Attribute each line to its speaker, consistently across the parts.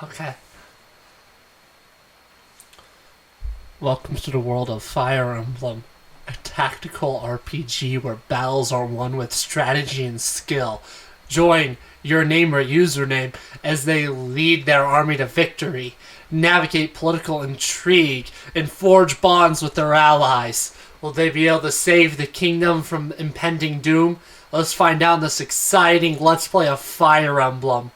Speaker 1: Okay. Welcome to the world of Fire Emblem, a tactical RPG where battles are won with strategy and skill. Join your name or username as they lead their army to victory, navigate political intrigue, and forge bonds with their allies. Will they be able to save the kingdom from impending doom? Let's find out in this exciting Let's Play of Fire Emblem.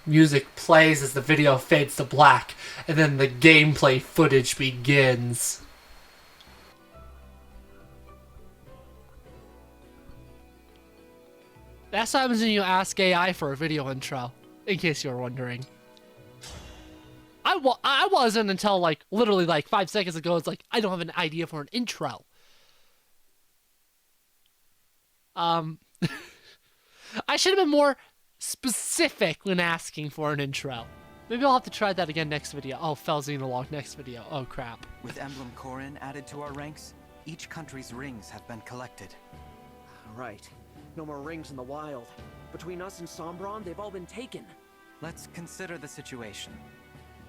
Speaker 1: Music plays as the video fades to black, and then the gameplay footage begins. That's what happens when you ask AI for a video intro, in case you were wondering. I wasn't until literally 5 seconds ago. It's like, I don't have an idea for an intro. I should have been more specific when asking for an intro. Maybe I'll have to try that again next video. Oh, fell Xenologue next video. Oh, crap.
Speaker 2: With Emblem Corrin added to our ranks, each country's rings have been collected.
Speaker 3: Right. No more rings in the wild. Between us and Sombron, they've all been taken.
Speaker 2: Let's consider the situation.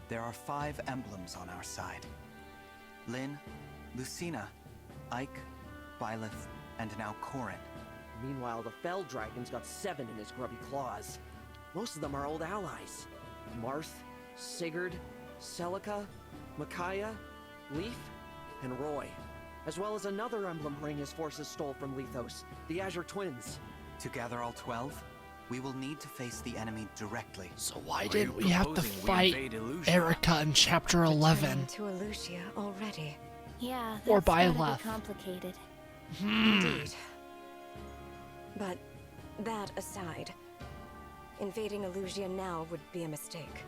Speaker 2: There are 5 emblems on our side. Lyn, Lucina, Ike, Byleth, and now Corrin.
Speaker 3: Meanwhile, the Fell Dragon's got 7 in his grubby claws. Most of them are old allies. Marth, Sigurd, Celica, Micaiah, Leaf, and Roy. As well as another emblem ring his forces stole from Lethos, the Azure Twins.
Speaker 2: To gather all 12, we will need to face the enemy directly.
Speaker 1: So why did we have to fight Erica in Chapter 11?
Speaker 4: To Elusia already.
Speaker 5: Yeah,
Speaker 1: Or
Speaker 5: that's gotta be
Speaker 1: Byleth.
Speaker 5: complicated.
Speaker 4: Indeed. But that aside, invading Elusia now would be a mistake.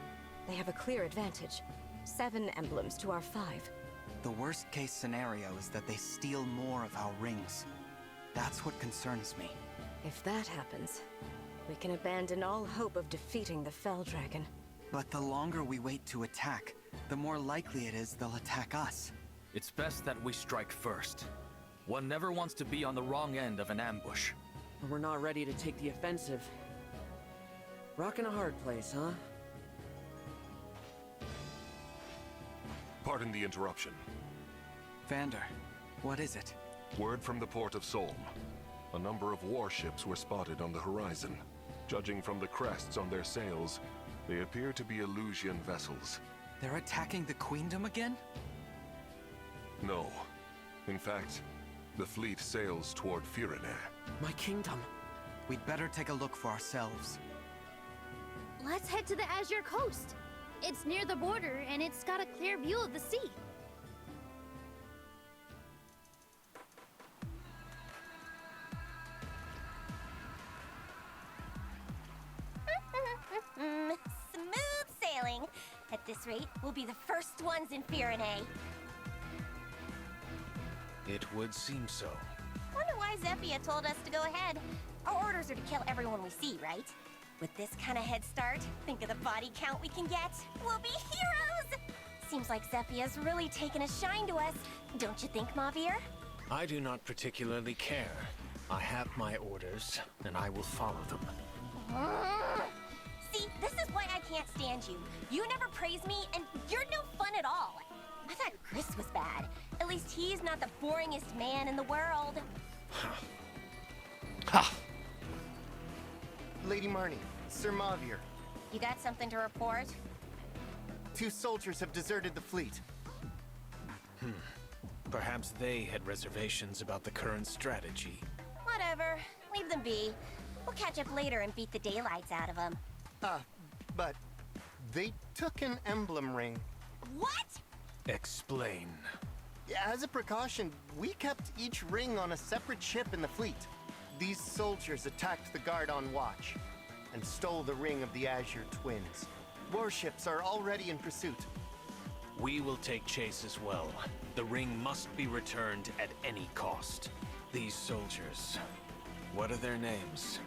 Speaker 4: They have a clear advantage. 7 emblems to our 5.
Speaker 2: The worst case scenario is that they steal more of our rings. That's what concerns me.
Speaker 4: If that happens, we can abandon all hope of defeating the Fell Dragon.
Speaker 2: But the longer we wait to attack, the more likely it is they'll attack us.
Speaker 6: It's best that we strike first. One never wants to be on the wrong end of an ambush.
Speaker 3: But we're not ready to take the offensive. Rockin' a hard place, huh?
Speaker 7: Pardon the interruption.
Speaker 2: Vander, what is it?
Speaker 7: Word from the port of Solm. A number of warships were spotted on the horizon. Judging from the crests on their sails, they appear to be Elusian vessels.
Speaker 2: They're attacking the Queendom again?
Speaker 7: No. In fact, the fleet sails toward Firene.
Speaker 3: My kingdom.
Speaker 2: We'd better take a look for ourselves.
Speaker 5: Let's head to the Azure Coast. It's near the border, and it's got a clear view of the sea.
Speaker 8: Smooth sailing. At this rate, we'll be the first ones in Firene.
Speaker 9: It would seem so.
Speaker 8: Wonder why Zephia told us to go ahead. Our orders are to kill everyone we see, right? With this kind of head start, think of the body count we can get. We'll be heroes! Seems like Zephia's really taken a shine to us. Don't you think, Mavir?
Speaker 9: I do not particularly care. I have my orders, and I will follow them.
Speaker 8: See, this is why I can't stand you. You never praise me, and you're no fun at all. I thought Chris was bad. At least he's not the boringest man in the world.
Speaker 1: Ha!
Speaker 10: Lady Marnie, Sir Mavir.
Speaker 8: You got something to report?
Speaker 10: 2 soldiers have deserted the fleet.
Speaker 9: Perhaps they had reservations about the current strategy.
Speaker 8: Whatever. Leave them be. We'll catch up later and beat the daylights out of them.
Speaker 10: But they took an emblem ring.
Speaker 8: What?
Speaker 9: Explain.
Speaker 10: As a precaution, we kept each ring on a separate ship in the fleet. These soldiers attacked the guard on watch and stole the ring of the Azure Twins. Warships are already in pursuit.
Speaker 9: We will take chase as well. The ring must be returned at any cost. These soldiers, what are their names?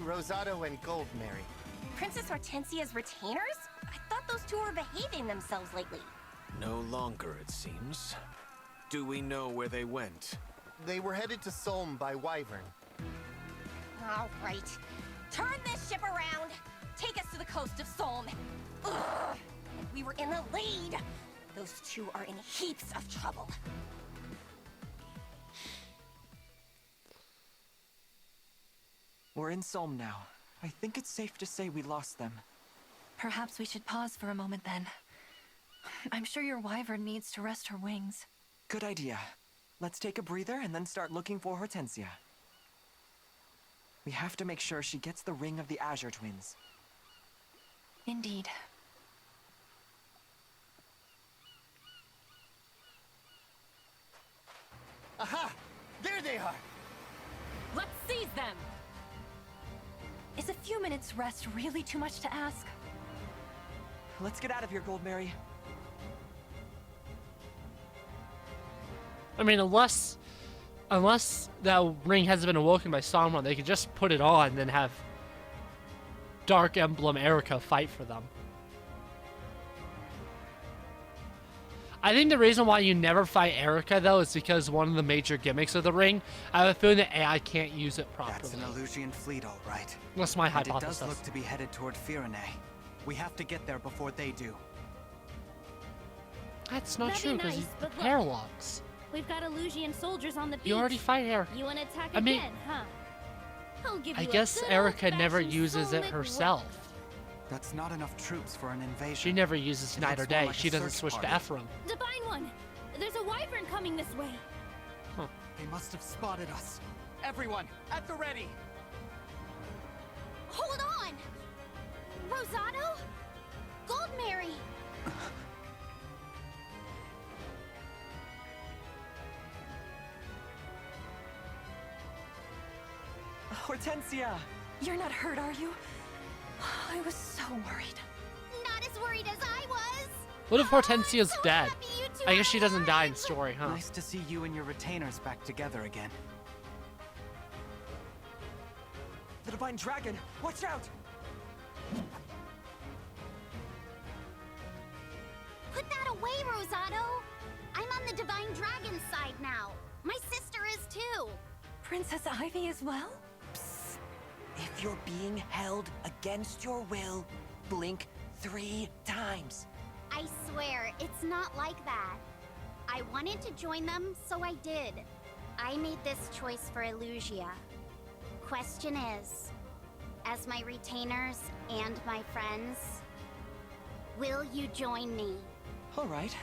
Speaker 10: Rosado and Goldmary.
Speaker 8: Princess Hortensia's retainers? I thought those two were behaving themselves lately.
Speaker 9: No longer, it seems. Do we know where they went?
Speaker 10: They were headed to Solm by Wyvern.
Speaker 8: All right. Turn this ship around. Take us to the coast of Solm. Ugh. the lead. Those two are in heaps of trouble.
Speaker 2: We're in Solm now. I think it's safe to say we lost them.
Speaker 11: Perhaps we should pause for a moment then. I'm sure your wyvern needs to rest her wings.
Speaker 2: Good idea. Let's take a breather and then start looking for Hortensia. We have to make sure she gets the ring of the Azure Twins.
Speaker 11: Indeed.
Speaker 10: Aha! There they are!
Speaker 11: Let's seize them! Is a few minutes rest really too much to ask?
Speaker 2: Let's get out of here, Goldmary.
Speaker 1: I mean, unless that ring hasn't been awoken by Somniel, they could just put it on and then have Dark Emblem Erica fight for them. I think the reason why you never fight Erica, though, is because one of the major gimmicks of the ring, I have a feeling that AI can't use it properly.
Speaker 2: That's an Illusian fleet, all right.
Speaker 1: That's my
Speaker 2: And
Speaker 1: hypothesis.
Speaker 2: it does look to be headed toward Firene. We have to get there before they do.
Speaker 1: That's not
Speaker 5: That'd
Speaker 1: true,
Speaker 5: be
Speaker 1: because
Speaker 5: nice,
Speaker 1: he's
Speaker 5: but look.
Speaker 1: parallax.
Speaker 5: We've got Illusian soldiers on the beach.
Speaker 1: You already fight Erica.
Speaker 5: You want to attack
Speaker 1: I mean,
Speaker 5: again, huh? I'll give
Speaker 1: I
Speaker 5: you
Speaker 1: guess
Speaker 5: a good
Speaker 1: Erica never
Speaker 5: old-fashioned
Speaker 1: uses it
Speaker 5: soul-lick
Speaker 1: herself.
Speaker 2: That's not enough troops for an invasion.
Speaker 1: She never uses
Speaker 2: It
Speaker 1: night or
Speaker 2: looks more
Speaker 1: day.
Speaker 2: like a
Speaker 1: She doesn't
Speaker 2: search
Speaker 1: switch to
Speaker 2: party.
Speaker 1: Ephraim.
Speaker 5: whoop. Divine One! There's a wyvern coming this way.
Speaker 2: They must have spotted us. Everyone, at the ready!
Speaker 5: Hold on! Rosado? Goldmary!
Speaker 2: Hortensia!
Speaker 11: You're not hurt, are you? I was so worried.
Speaker 5: Not as worried as I was!
Speaker 1: What if Hortensia's
Speaker 5: so
Speaker 1: dead?
Speaker 5: happy you two
Speaker 1: I guess
Speaker 5: are
Speaker 1: she doesn't die in
Speaker 5: alive.
Speaker 1: story, huh?
Speaker 2: Nice to see you and your retainers back together again. The Divine Dragon! Watch out!
Speaker 5: Put that away, Rosado! I'm on the Divine Dragon's side now. My sister is too.
Speaker 11: Princess Ivy as well?
Speaker 3: Psst. If you're being held against your will, blink 3 times.
Speaker 5: I swear, it's not like that. I wanted to join them, so I did. I made this choice for Illusia. Question is, as my retainers and my friends, will you join me?
Speaker 2: Alright,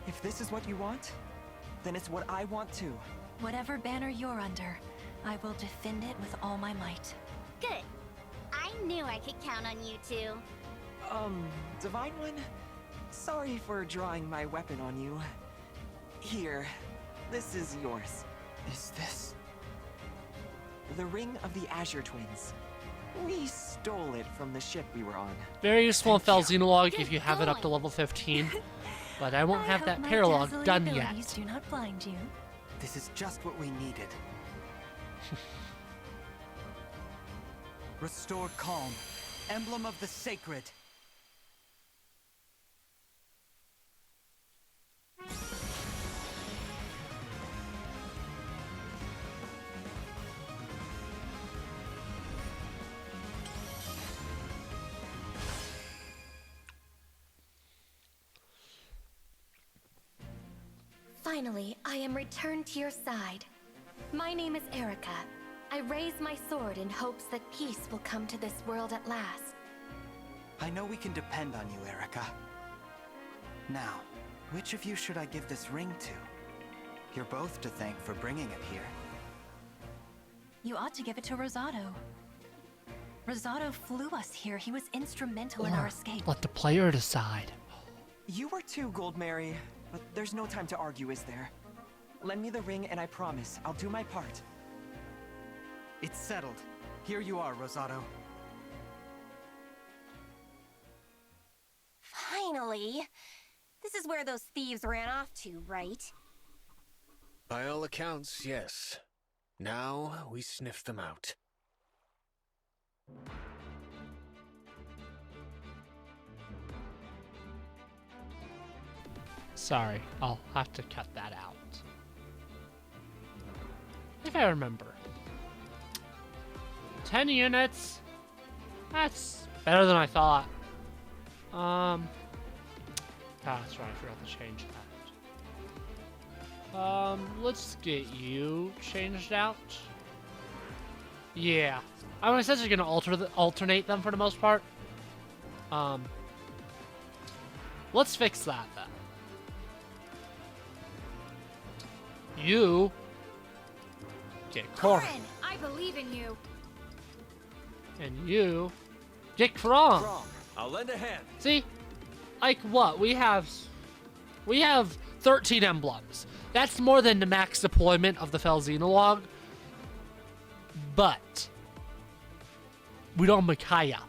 Speaker 2: if this is what you want, then it's what I want too.
Speaker 11: Whatever banner you're under, I will defend it with all my might.
Speaker 5: Good. I knew I could count on you two.
Speaker 2: Divine One? Sorry for drawing my weapon on you. Here, this is yours. Is this... the Ring of the Azure Twins. We stole it from the ship we were on.
Speaker 1: Very useful in
Speaker 2: Thank you.
Speaker 1: Felxenologue if
Speaker 5: Good
Speaker 1: you have it up to
Speaker 5: going.
Speaker 1: level 15. But I won't have
Speaker 11: hope
Speaker 1: that
Speaker 11: my
Speaker 1: paralogue
Speaker 11: dazzling
Speaker 1: done
Speaker 11: abilities
Speaker 1: yet.
Speaker 11: do not blind you.
Speaker 2: This is just what we needed. Restore calm. Emblem of the sacred.
Speaker 4: Finally, I am returned to your side. My name is Erica. I raise my sword in hopes that peace will come to this world at last.
Speaker 2: I know we can depend on you, Erica. Now, which of you should I give this ring to? You're both to thank for bringing it here.
Speaker 11: You ought to give it to Rosado. Rosado flew us here. He was instrumental in our escape.
Speaker 1: Let the player decide.
Speaker 2: You were too, Goldmary, but there's no time to argue, is there? Lend me the ring and I promise I'll do my part. It's settled. Here you are, Rosado.
Speaker 8: Finally! This is where those thieves ran off to, right?
Speaker 9: By all accounts, yes. Now we sniff them out.
Speaker 1: Sorry, I'll have to cut that out. If I remember. 10 units? That's better than I thought. That's right, I forgot to change that. Let's get you changed out. Yeah. I mean, essentially gonna alternate them for the most part. Let's fix that then. You get Corin.
Speaker 11: I believe in you.
Speaker 1: And you get Kron.
Speaker 9: I'll lend a hand.
Speaker 1: See? Like what? We have 13 emblems. That's more than the max deployment of the Fel Xenologue. But we don't have Micaiah.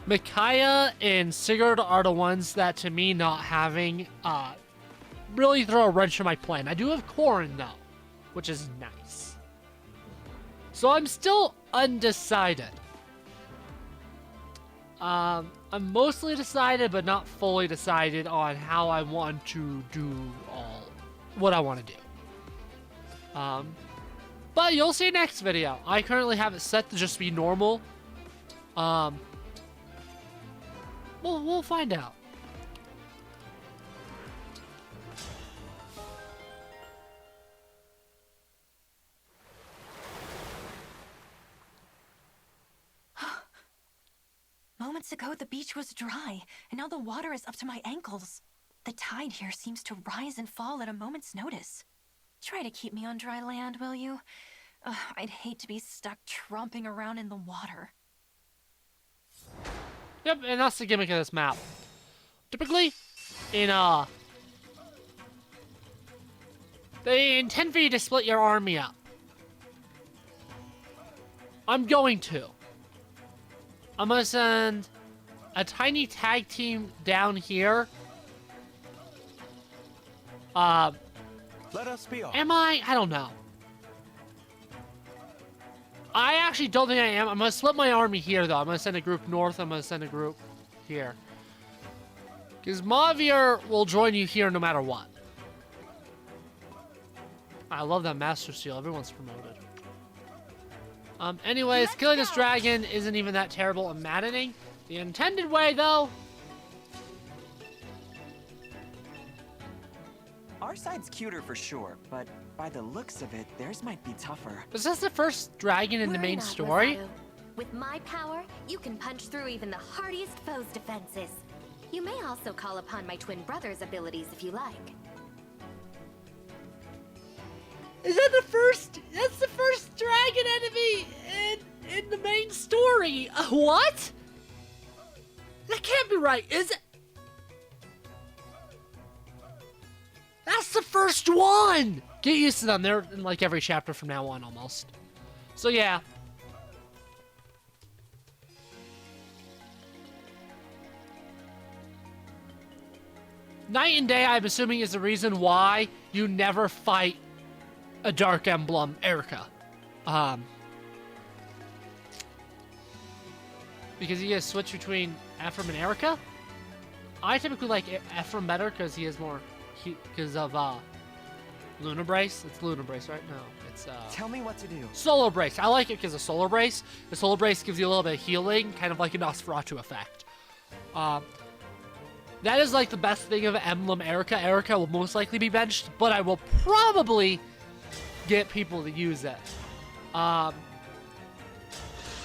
Speaker 1: Micaiah and Sigurd are the ones that, to me, not having really throw a wrench in my plan. I do have Corin, though, which is nice. So I'm still undecided. I'm mostly decided, but not fully decided on how I want to do what I want to do. But you'll see next video. I currently have it set to just be normal. We'll find out.
Speaker 11: Moments ago, the beach was dry, and now the water is up to my ankles. The tide here seems to rise and fall at a moment's notice. Try to keep me on dry land, will you? I'd hate to be stuck tromping around in the water.
Speaker 1: Yep, and that's the gimmick of this map. Typically, they intend for you to split your army up. I'm going to. I'm gonna send a tiny tag team down here.
Speaker 9: Let us be off.
Speaker 1: Am I? I don't know. I actually don't think I am. I'm gonna split my army here, though. I'm gonna send a group north. I'm gonna send a group here. Because Mavir will join you here no matter what. I love that Master Seal. Everyone's promoted. Anyways, killing this dragon isn't even that terrible and maddening. The intended way, though.
Speaker 2: Our side's cuter for sure, but by the looks of it, theirs might be tougher.
Speaker 1: Was this the first dragon in the main story?
Speaker 12: With my power, you can punch through even the hardiest foe's defenses. You may also call upon my twin brother's abilities if you like.
Speaker 1: Is that the first? That's the first dragon enemy in the main story. What? That can't be right, is it? That's the first one. Get used to them. They're in like every chapter from now on, almost. So yeah. Night and Day, I'm assuming, is the reason why you never fight a Dark Emblem Erica. Because you guys switch between Ephraim and Erica. I typically like Ephraim better because he has more, because of Lunar Brace. It's Lunar Brace, right? No, it's
Speaker 2: Tell me what to do.
Speaker 1: Solar Brace. I like it because of Solar Brace. The Solar Brace gives you a little bit of healing, kind of like a Nosferatu effect. That is like the best thing of Emblem Erica. Erica will most likely be benched, but I will probably get people to use it.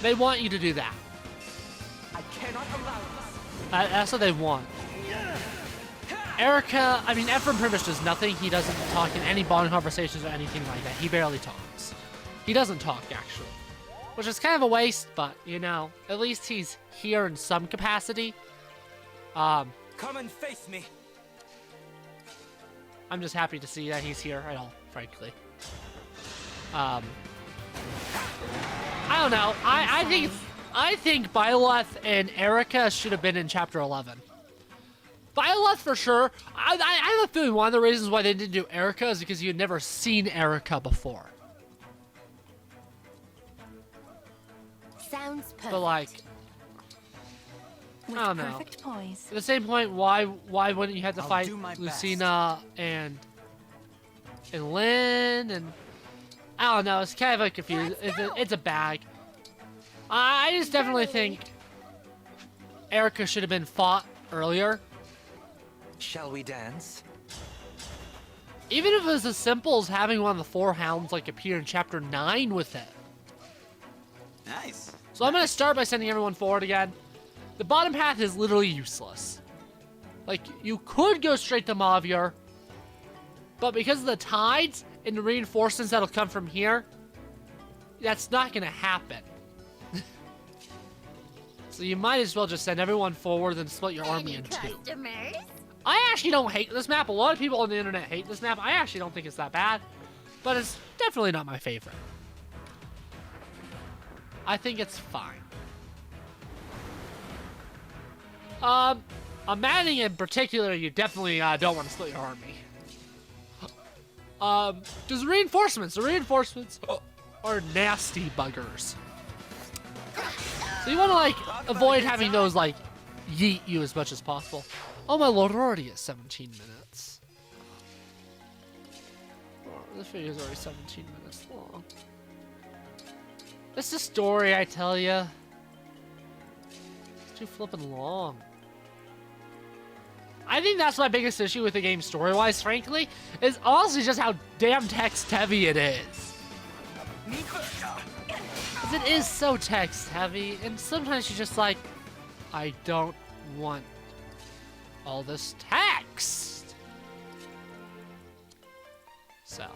Speaker 1: They want you to do that.
Speaker 2: I cannot allow this.
Speaker 1: That's what they want. Erica, I mean, Ephraim pretty much does nothing. He doesn't talk in any bond conversations or anything like that. He barely talks. He doesn't talk, actually. Which is kind of a waste, but, you know, at least he's here in some capacity.
Speaker 9: Come and face me.
Speaker 1: I'm just happy to see that he's here at all, frankly. I don't know. I think Byleth and Erica should have been in Chapter 11. Byleth for sure. I have a feeling one of the reasons why they didn't do Erica is because you had never seen Erica before.
Speaker 12: Sounds perfect.
Speaker 1: But like,
Speaker 11: With
Speaker 1: I don't know.
Speaker 11: perfect poise.
Speaker 1: At the same point, why wouldn't you have to
Speaker 2: I'll
Speaker 1: fight
Speaker 2: do my
Speaker 1: Lucina and Lynn and I don't know. It's kind of a confused. It's a bag. I just definitely think Erica should have been fought earlier.
Speaker 2: Shall we dance?
Speaker 1: Even if it was as simple as having one of the 4 hounds like appear in chapter 9 with it.
Speaker 13: Nice.
Speaker 1: So I'm gonna start by sending everyone forward again. The bottom path is literally useless. Like, you could go straight to Mavier, but because of the tides and the reinforcements that'll come from here, that's not gonna happen. So you might as well just send everyone forward and split your army in 2.
Speaker 5: Customers?
Speaker 1: I actually don't hate this map. A lot of people on the internet hate this map. I actually don't think it's that bad, but it's definitely not my favorite. I think it's fine. On Manning in particular, you definitely don't want to split your army. There's reinforcements. The reinforcements are nasty buggers. So you want to, like, avoid having those, like, yeet you as much as possible. Oh my lord, we're already at 17 minutes. Oh, this video is already 17 minutes long. It's the story, I tell ya. It's too flippin' long. I think that's my biggest issue with the game story-wise, frankly, is honestly just how damn text-heavy it is. Because it is so text-heavy, and sometimes you're just like, I don't want all this text. So, yeah.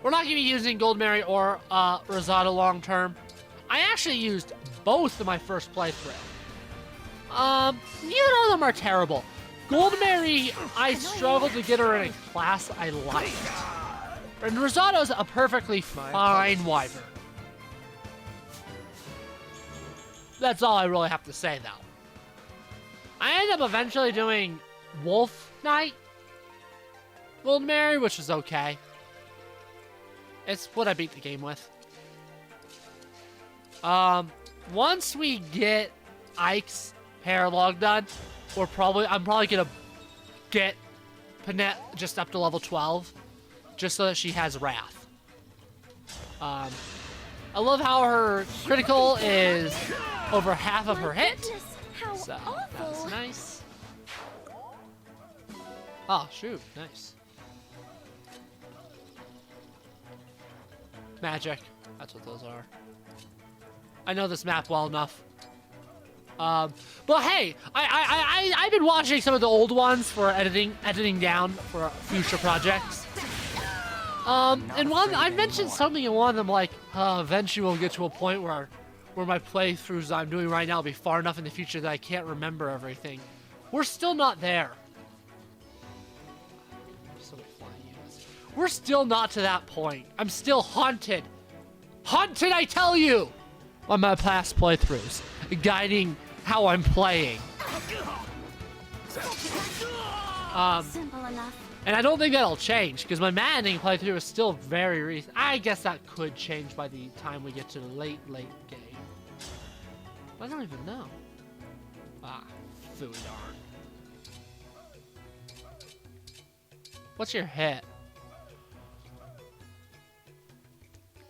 Speaker 1: We're not going to be using Gold Mary or Rosado long term. I actually used both in my first playthrough. Neither of them are terrible. Gold Mary, I struggled to get her in a class I liked. And Rosado's a perfectly fine wyvern. That's all I really have to say, though. I ended up eventually doing Wolf Knight Gold Mary, which was okay. It's what I beat the game with. Once we get Ike's paralog done, I'm probably gonna get Panette just up to level 12, just so that she has Wrath. I love how her critical is over half of her hit. So, that's nice. Oh, shoot. Nice. Magic. That's what those are. I know this map well enough. But hey, I've been watching some of the old ones for editing down for future projects. And I mentioned something in one of them, like, eventually we'll get to a point where my playthroughs I'm doing right now will be far enough in the future that I can't remember everything. We're still not there. So many flying units. We're still not to that point. I'm still haunted. Haunted, I tell you! On my past playthroughs, guiding how I'm playing.
Speaker 5: Simple enough.
Speaker 1: And I don't think that'll change, because my Manning playthrough is still very recent. I guess that could change by the time we get to the late game. I don't even know. Ah, fooey darn. What's your hit?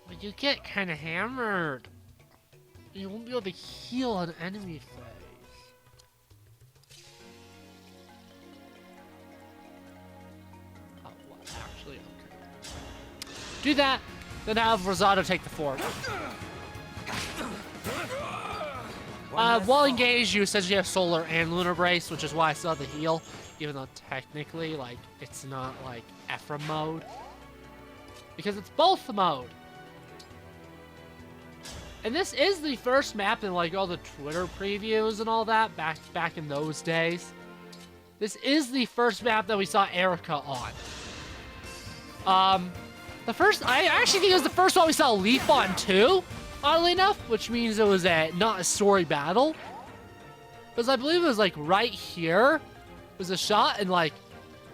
Speaker 1: But you get kind of hammered. You won't be able to heal an enemy phase. Oh, what? Actually, okay. Do that, then have Rosado take the fort. While engaged, you essentially have Solar and Lunar Brace, which is why I still have the heal, even though technically, like, it's not, like, Ephraim mode. Because it's both mode. And this is the first map in, like, all the Twitter previews and all that, back in those days. This is the first map that we saw Erica on. I actually think it was the first one we saw Leaf on, too. Oddly enough, which means it was not a story battle. Because I believe it was, like, right here was a shot, and, like,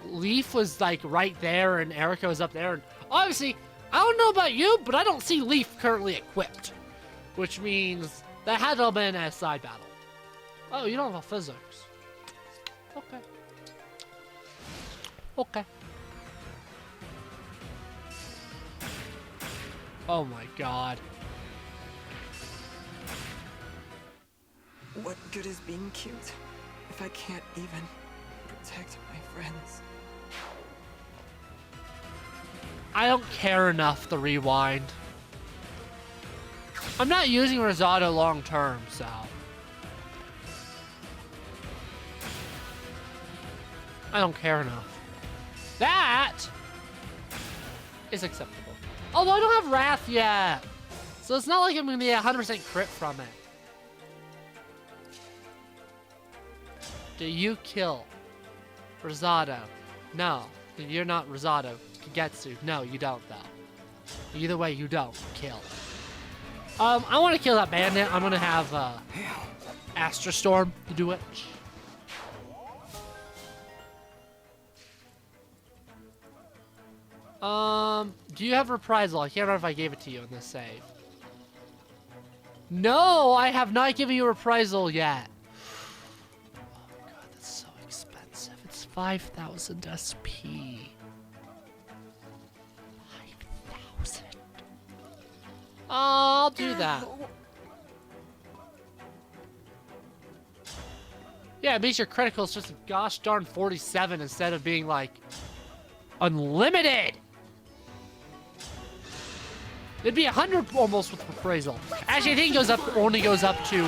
Speaker 1: Leaf was, like, right there, and Erica was up there. And obviously, I don't know about you, but I don't see Leaf currently equipped. Which means that had to have been a side battle. Oh, you don't have a physics. Okay. Okay. Oh my god.
Speaker 2: What good is being cute? if I can't even protect my friends?
Speaker 1: I don't care enough to rewind. I'm not using Rosado long term, so. I don't care enough. That is acceptable. Although I don't have Wrath yet. So it's not like I'm going to get 100% crit from it. Do you kill Rosado? No. You're not Rosado. Kagetsu. No, you don't, though. Either way, you don't kill. I want to kill that bandit. I'm going to have Astra Storm to do it. Do you have Reprisal? I can't remember if I gave it to you in this save. No, I have not given you Reprisal yet. Oh my god, that's so expensive. It's 5,000 SP. 5,000. I'll do that. Yeah, it means your critical is just a gosh darn 47 instead of being like unlimited. It'd be 100 almost with Reprisal. Actually, I think it goes up, only goes up to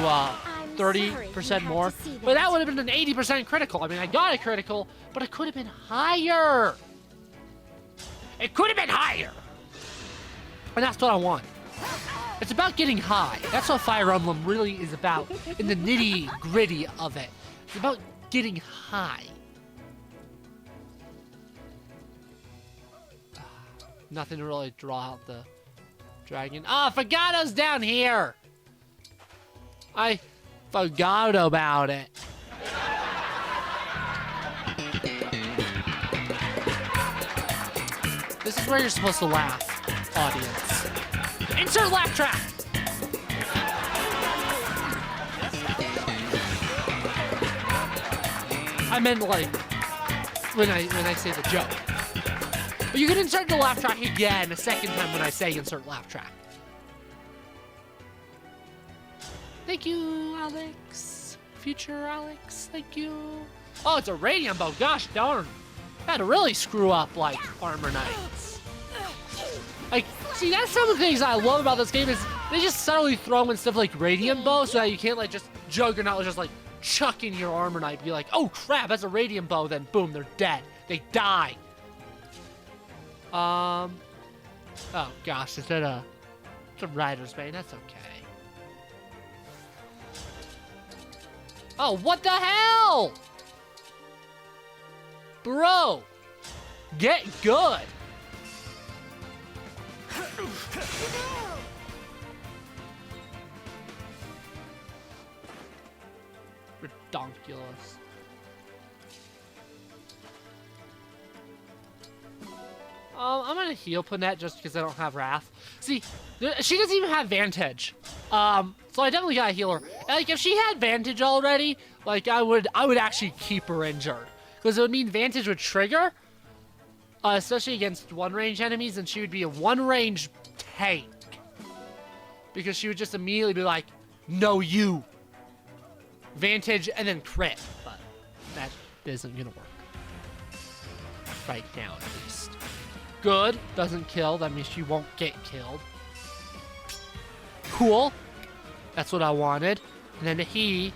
Speaker 1: 30% more. But that would have been an 80% critical. I mean, I got a critical, but it could have been higher. It could have been higher. And that's what I want. It's about getting high. That's what Fire Emblem really is about in the nitty-gritty of it. It's about getting high. Nothing to really draw out the dragon. Ah, Fogato's down here. I forgot about it. This is where you're supposed to laugh, audience. Insert laugh track. I meant like when I say the joke. But you can insert the laugh track again a second time when I say insert laugh track. Thank you, Alex. Future Alex, thank you. Oh, it's a radiant bow. Gosh darn. I had to really screw up, like, Armor Knights. Like, see, that's some of the things I love about this game is they just subtly throw in stuff like radiant bow so that you can't, like, just Juggernaut just, like, chuck in your Armor Knight and be like, oh, crap, that's a radiant bow. Then, boom, they're dead. They die. Oh gosh, is that it's a Rider's Bane? That's okay. Oh, what the hell? Bro, get good. Redonkulous. I'm gonna heal Panette just because I don't have Wrath. See, she doesn't even have Vantage. So I definitely gotta heal her. Like, if she had Vantage already, like, I would actually keep her injured. Because it would mean Vantage would trigger, especially against one-range enemies, and she would be a one-range tank. Because she would just immediately be like, no, you. Vantage, and then crit. But that isn't gonna work. Right now, at least. Good. Doesn't kill. That means she won't get killed. Cool. That's what I wanted. And then he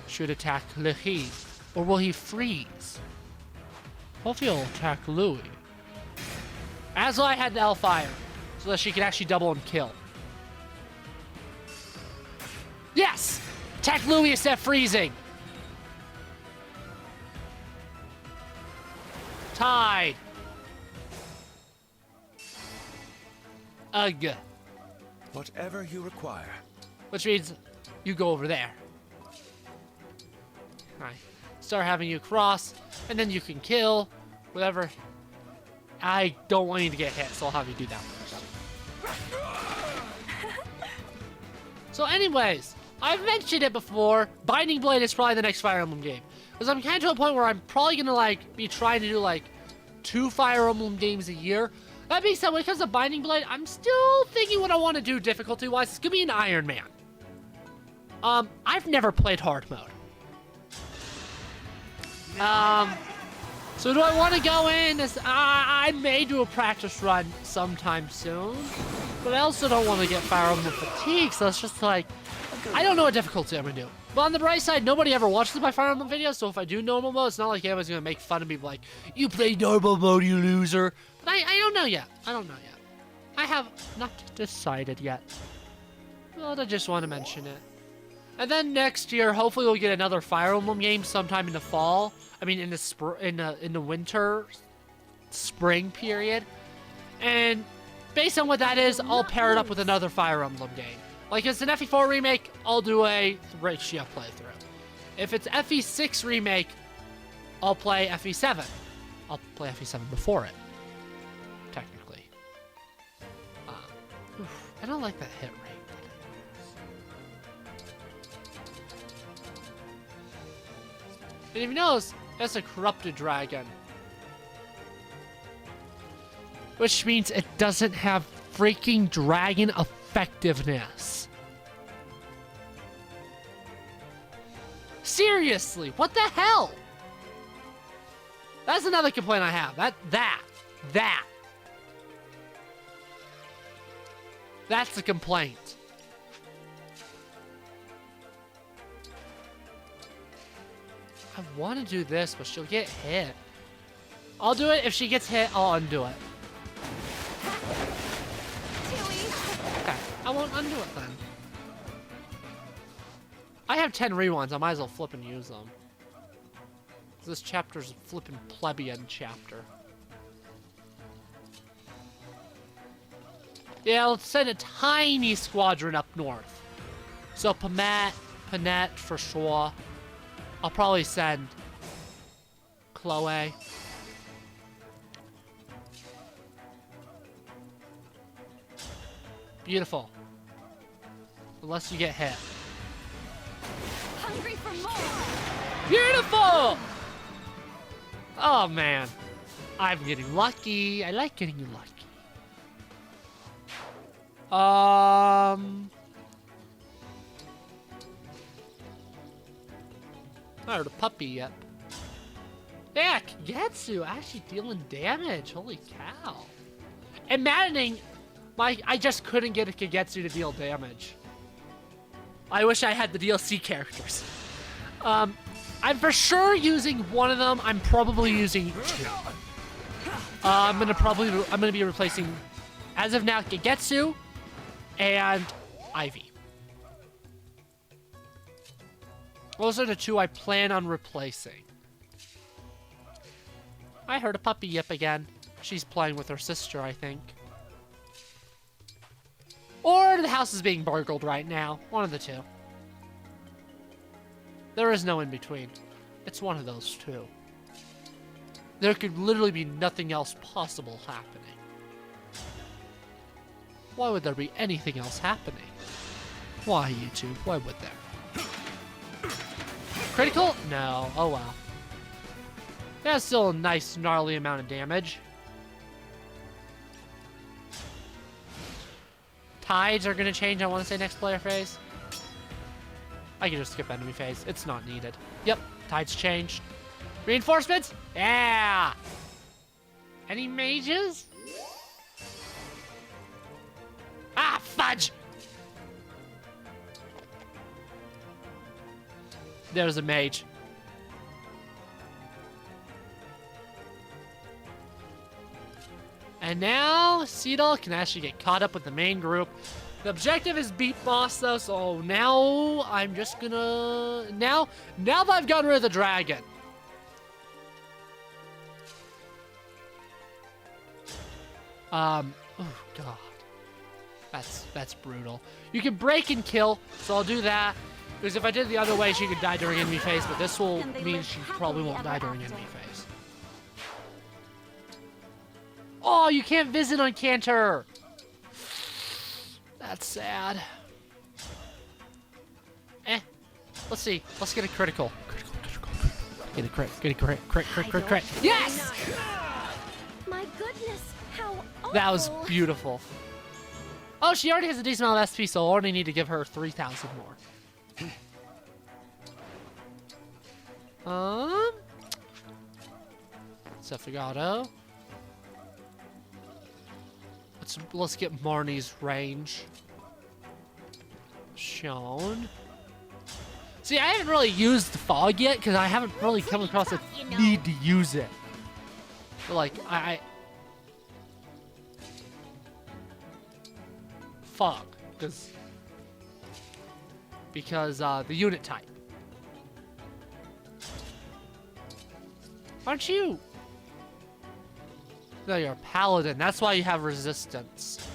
Speaker 1: should attack Louis. Or will he freeze? Hopefully he'll attack Louis. As I had the Hellfire. So that she can actually double and kill. Yes! Attack Louis instead of freezing. Tied. Ugh.
Speaker 9: Whatever you require.
Speaker 1: Which means you go over there. Alright. Start having you cross, and then you can kill whatever. I don't want you to get hit, so I'll have you do that first. So anyways, I've mentioned it before. Binding Blade is probably the next Fire Emblem game. Because I'm kind of to a point where I'm probably going to like be trying to do like 2 Fire Emblem games a year. That being said, when it comes to Binding Blade, I'm still thinking what I want to do difficulty-wise. It's going to be an Iron Man. I've never played hard mode. So do I want to go in? I may do a practice run sometime soon, but I also don't want to get Fire Emblem fatigue, so it's just like, I don't know what difficulty I'm going to do. But on the bright side, nobody ever watches my Fire Emblem videos, so if I do normal mode, it's not like anybody's going to make fun of me like, you play normal mode, you loser. But I don't know yet. I don't know yet. I have not decided yet. But I just want to mention it. And then next year, hopefully we'll get another Fire Emblem game sometime in the fall. I mean, in the winter, spring period. And based on what that is, I'll pair it up with another Fire Emblem game. Like, if it's an FE4 remake, I'll do a ratio playthrough. If it's FE6 remake, I'll play FE7. I'll play FE7 before it, technically. I don't like that hit rate. And if you notice, that's a corrupted dragon. Which means it doesn't have freaking dragon effectiveness. Seriously, what the hell? That's another complaint I have. That's the complaint. I want to do this, but she'll get hit. I'll do it. If she gets hit, I'll undo it. Okay, I won't undo it then. I have 10 rewinds. I might as well flip and use them. This chapter's a flippin' plebeian chapter. Yeah, let's send a tiny squadron up north. So Panette for sure. I'll probably send Chloe. Beautiful. Unless you get hit.
Speaker 11: Hungry for more.
Speaker 1: Beautiful! Oh man. I'm getting lucky. I like getting lucky. I heard a puppy, yep. Yeah, Kagetsu actually dealing damage. Holy cow. And maddening, I just couldn't get a Kagetsu to deal damage. I wish I had the DLC characters. I'm for sure using one of them. I'm probably using two. I'm gonna be replacing, as of now, Kagetsu and Ivy. Those are the two I plan on replacing. I heard a puppy yip again. She's playing with her sister, I think. Or the house is being burgled right now. One of the two. There is no in between. It's one of those two. There could literally be nothing else possible happening. Why would there be anything else happening? Why, YouTube? Why would there? Critical? No. Oh, well. That's still a nice, gnarly amount of damage. Tides are going to change, I want to say, next player phase. I can just skip enemy phase. It's not needed. Yep, tides changed. Reinforcements? Yeah! Any mages? Ah, fudge! There's a mage. And now, Seedal can actually get caught up with the main group. The objective is beat boss, though, so now I'm just gonna... Now that I've gotten rid of the dragon. Oh, God. That's brutal. You can break and kill, so I'll do that. Because if I did it the other way, she could die during enemy phase, but this will mean she probably won't die during enemy phase. Oh, you can't visit on Cantor! That's sad. Let's see. Let's get a critical. Get a crit. Get a crit. Yes!
Speaker 12: My goodness, how awful.
Speaker 1: That was beautiful. Oh, she already has a decent amount of SP, so I'll only need to give her 3,000 more. Sefagato. Let's get Marnie's range shown. See, I haven't really used the fog yet because I haven't really come across a need to use it. But like, fog, because the unit type. Aren't you? No, you're a paladin. That's why you have resistance.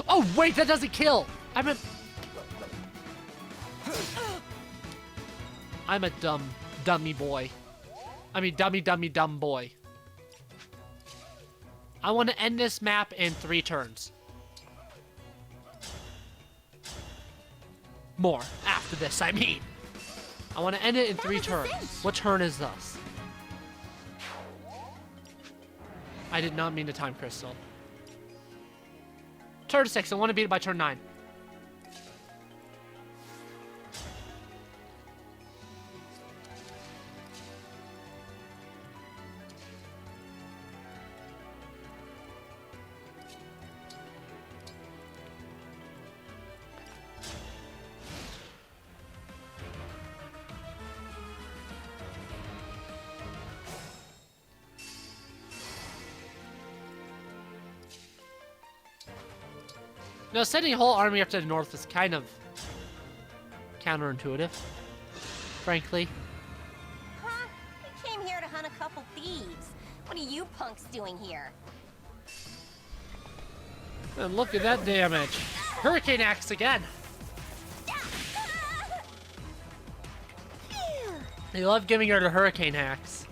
Speaker 1: Oh wait, that doesn't kill. I'm a dummy boy. I mean dumb boy. I want to end this map in 3 turns. More after this, I mean. I want to end it in 3 turns. What turn is this? I did not mean to time crystal. Turn 6. I want to beat it by turn 9. No, sending a whole army up to the north is kind of counterintuitive, frankly.
Speaker 8: Huh? I came here to hunt a couple thieves. What are you punks doing here?
Speaker 1: And look at that damage. Hurricane Axe again. They love giving her the Hurricane Axe.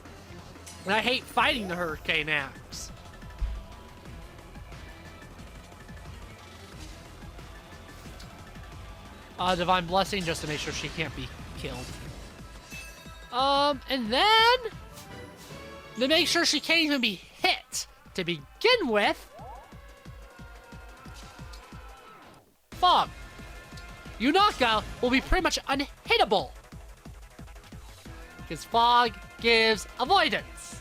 Speaker 1: And I hate fighting the Hurricane Axe. Divine Blessing just to make sure she can't be killed. And then to make sure she can't even be hit to begin with. Fog. Yunaka will be pretty much unhittable. Because Fog gives avoidance.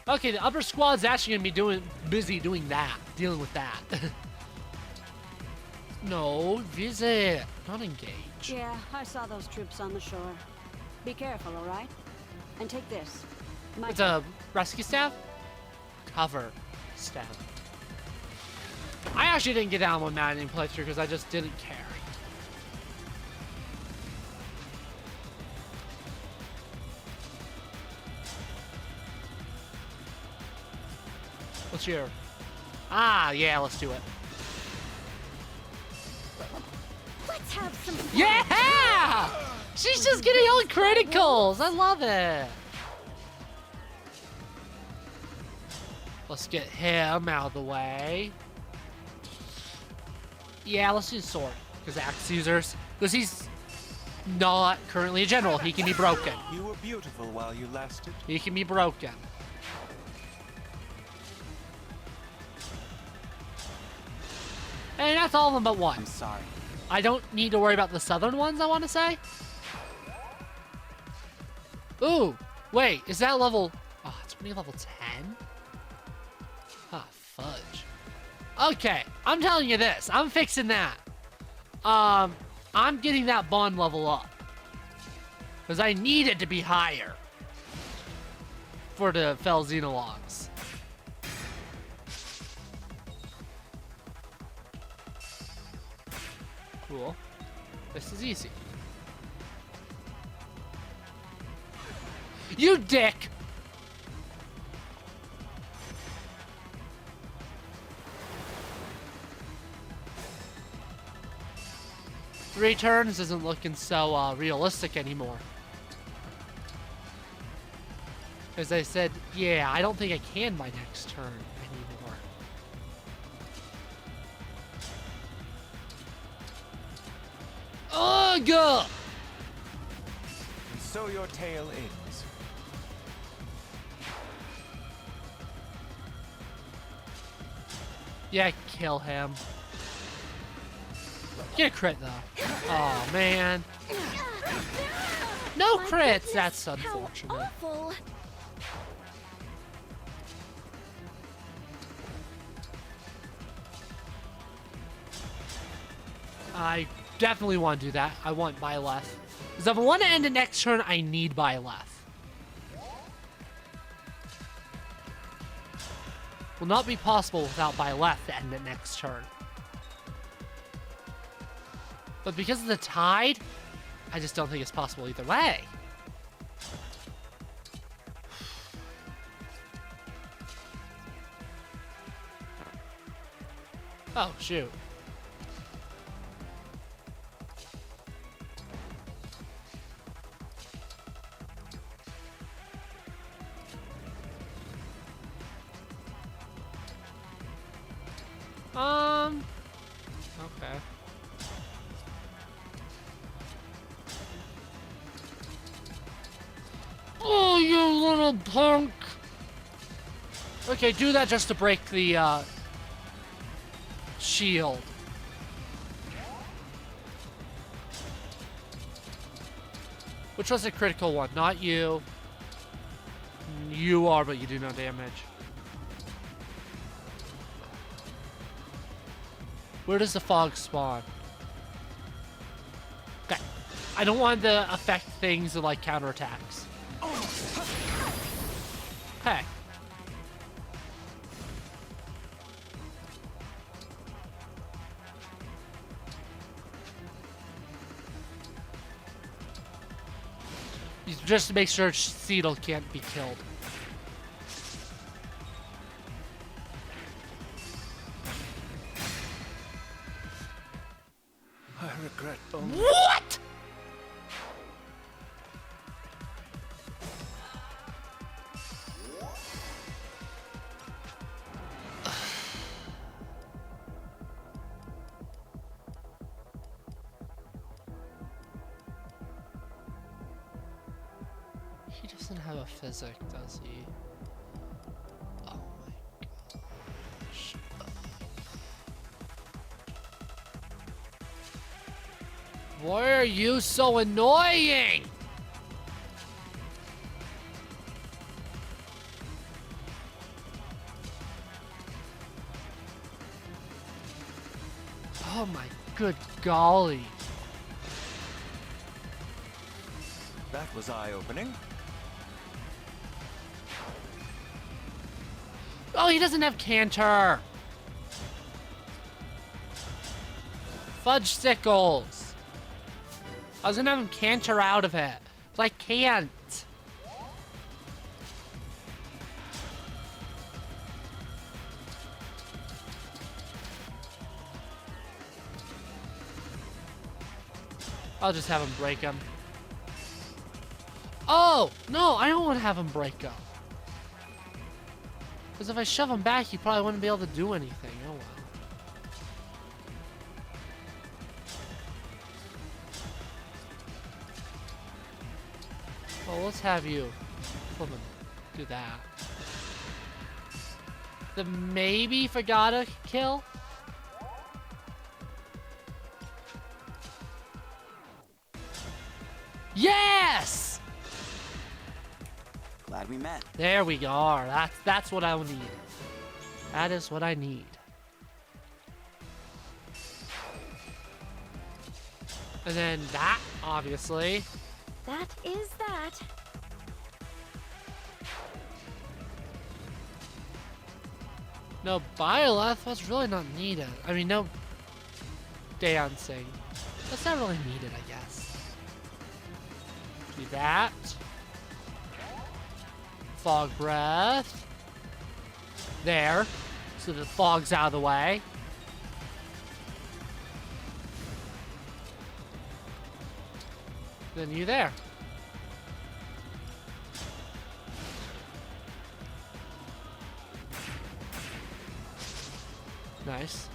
Speaker 1: Okay, the upper squad's actually gonna be busy doing that, dealing with that. No, visit, not engage.
Speaker 14: Yeah, I saw those troops on the shore. Be careful, all right? And take this.
Speaker 1: It's a rescue staff? Cover staff. I actually didn't get down one Maddening playthrough because I just didn't care. What's your... Ah, yeah, let's do it.
Speaker 14: Let's have some fun.
Speaker 1: Yeah! She's just getting all criticals. I love it. Let's get him out of the way. Yeah, let's do sword. Because axe users. Because he's not currently a general. He can be broken.
Speaker 15: You were beautiful while you lasted.
Speaker 1: He can be broken. And that's all of them but one.
Speaker 15: I'm sorry.
Speaker 1: I don't need to worry about the southern ones, I want to say. Ooh, wait, is that level... Oh, it's only level 10? Ah, fudge. Okay, I'm telling you this. I'm fixing that. I'm getting that bond level up. Because I need it to be higher. For the Fel Xenologs. Cool. This is easy. You dick! Three turns isn't looking so realistic anymore. As I said, yeah, I don't think I can by next turn anymore. Ugh!
Speaker 15: And so your tale ends.
Speaker 1: Yeah, kill him. Get a crit, though. Oh, man. No crits! That's unfortunate.
Speaker 12: Awful.
Speaker 1: I definitely want to do that. I want Byleth. Because if I want to end it next turn, I need Byleth. Will not be possible without Byleth to end it next turn. But because of the tide, I just don't think it's possible either way. Oh, shoot. Okay. Oh, you little punk! Okay, do that just to break the, shield. Which was a critical one, not you. You are, but you do no damage. Where does the fog spawn? Okay. I don't want to affect things like counterattacks. Okay. Just to make sure Cecil can't be killed.
Speaker 9: I regret only...
Speaker 1: What?! He doesn't have a physic, does he? Oh my gosh. Why are you so annoying? Oh my good golly.
Speaker 15: That was eye-opening.
Speaker 1: Oh, he doesn't have canter. Fudge sickles. I was gonna have him canter out of it, but I can't. I'll just have him break him. Oh, no, I don't want to have him break him. Because if I shove him back, he probably wouldn't be able to do anything. Oh, well. Well, let's have you flip him. Do that. The maybe forgot a kill? Yes!
Speaker 13: Glad we met.
Speaker 1: There we are. That's what I need. That is what I need. And then that, obviously.
Speaker 12: That is that.
Speaker 1: No Byleth was really not needed. I mean, no dancing. That's not really needed, I guess. Do that. Fog breath. There. So the fog's out of the way. Then you there. Nice.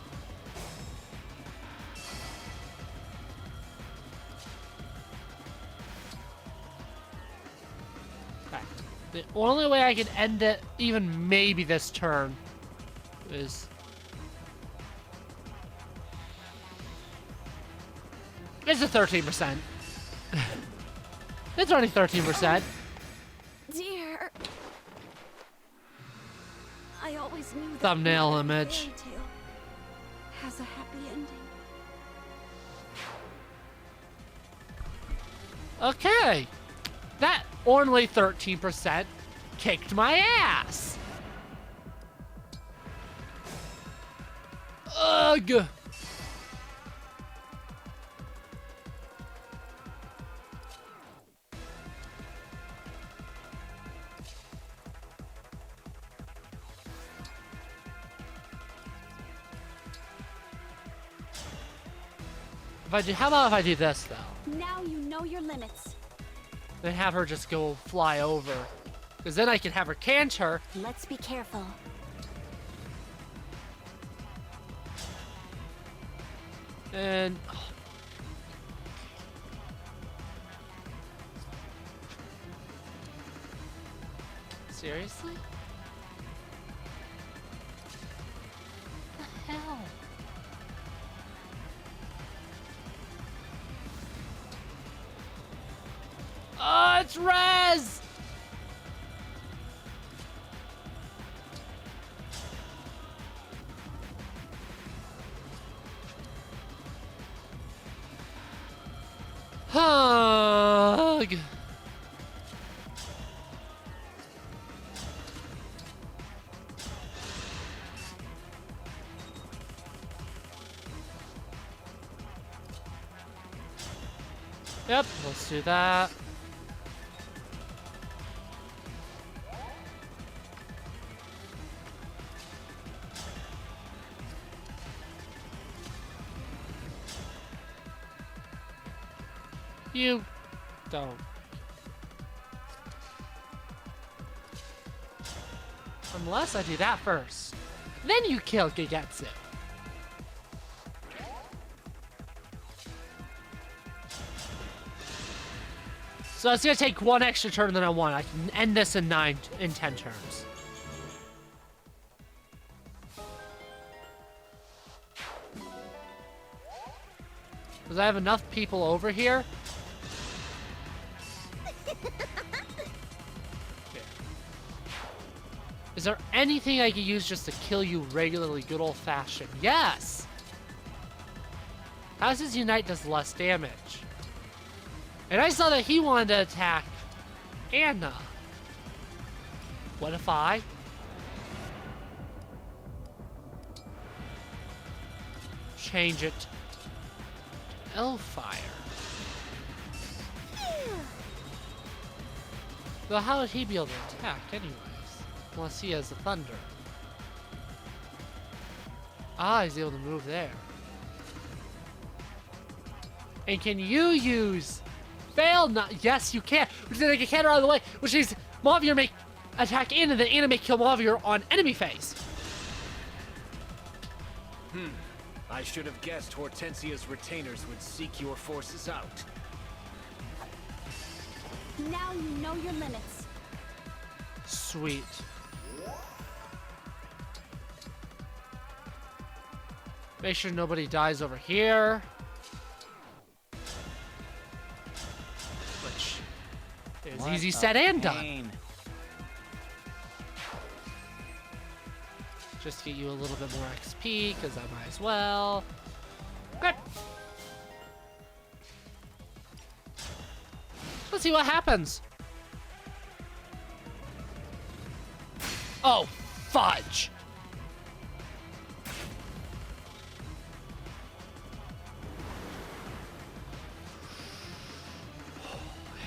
Speaker 1: Okay. The only way I can end it, even maybe this turn, is It's a 13%. It's only 13%.
Speaker 14: Dear. I always knew that
Speaker 1: Thumbnail
Speaker 14: not every
Speaker 1: image.
Speaker 14: fairy tale has a happy ending.
Speaker 1: Okay. That only 13% kicked my ass. Ugh. How about if I do this though?
Speaker 14: Now you know your limits.
Speaker 1: Then have her just go fly over. Because then I can have her canter.
Speaker 14: Let's be careful.
Speaker 1: And... Seriously? What the hell? Oh, it's Rez! Hug! Yep, let's do that. You don't. Unless I do that first. Then you kill Gegetsu. So it's gonna take one extra turn than I want. I can end this in 10 turns. Because I have enough people over here. Okay. Is there anything I can use just to kill you regularly, good old fashioned? Yes! How does Unite does less damage? And I saw that he wanted to attack Anna. What if I... change it to Hellfire? Well, how would he be able to attack anyways? Unless he has the thunder. Ah, he's able to move there. And can you use... Fail not. Yes, you can. Which then I can counter out of the way. Which means Mavier may attack Anna, then Anna may kill Mavier on enemy phase.
Speaker 9: I should have guessed Hortensia's retainers would seek your forces out.
Speaker 14: Now you know your limits.
Speaker 1: Sweet. Make sure nobody dies over here. Which is easy said and done. Just get you a little bit more XP, because I might as well. Okay. Let's see what happens. Oh, fudge.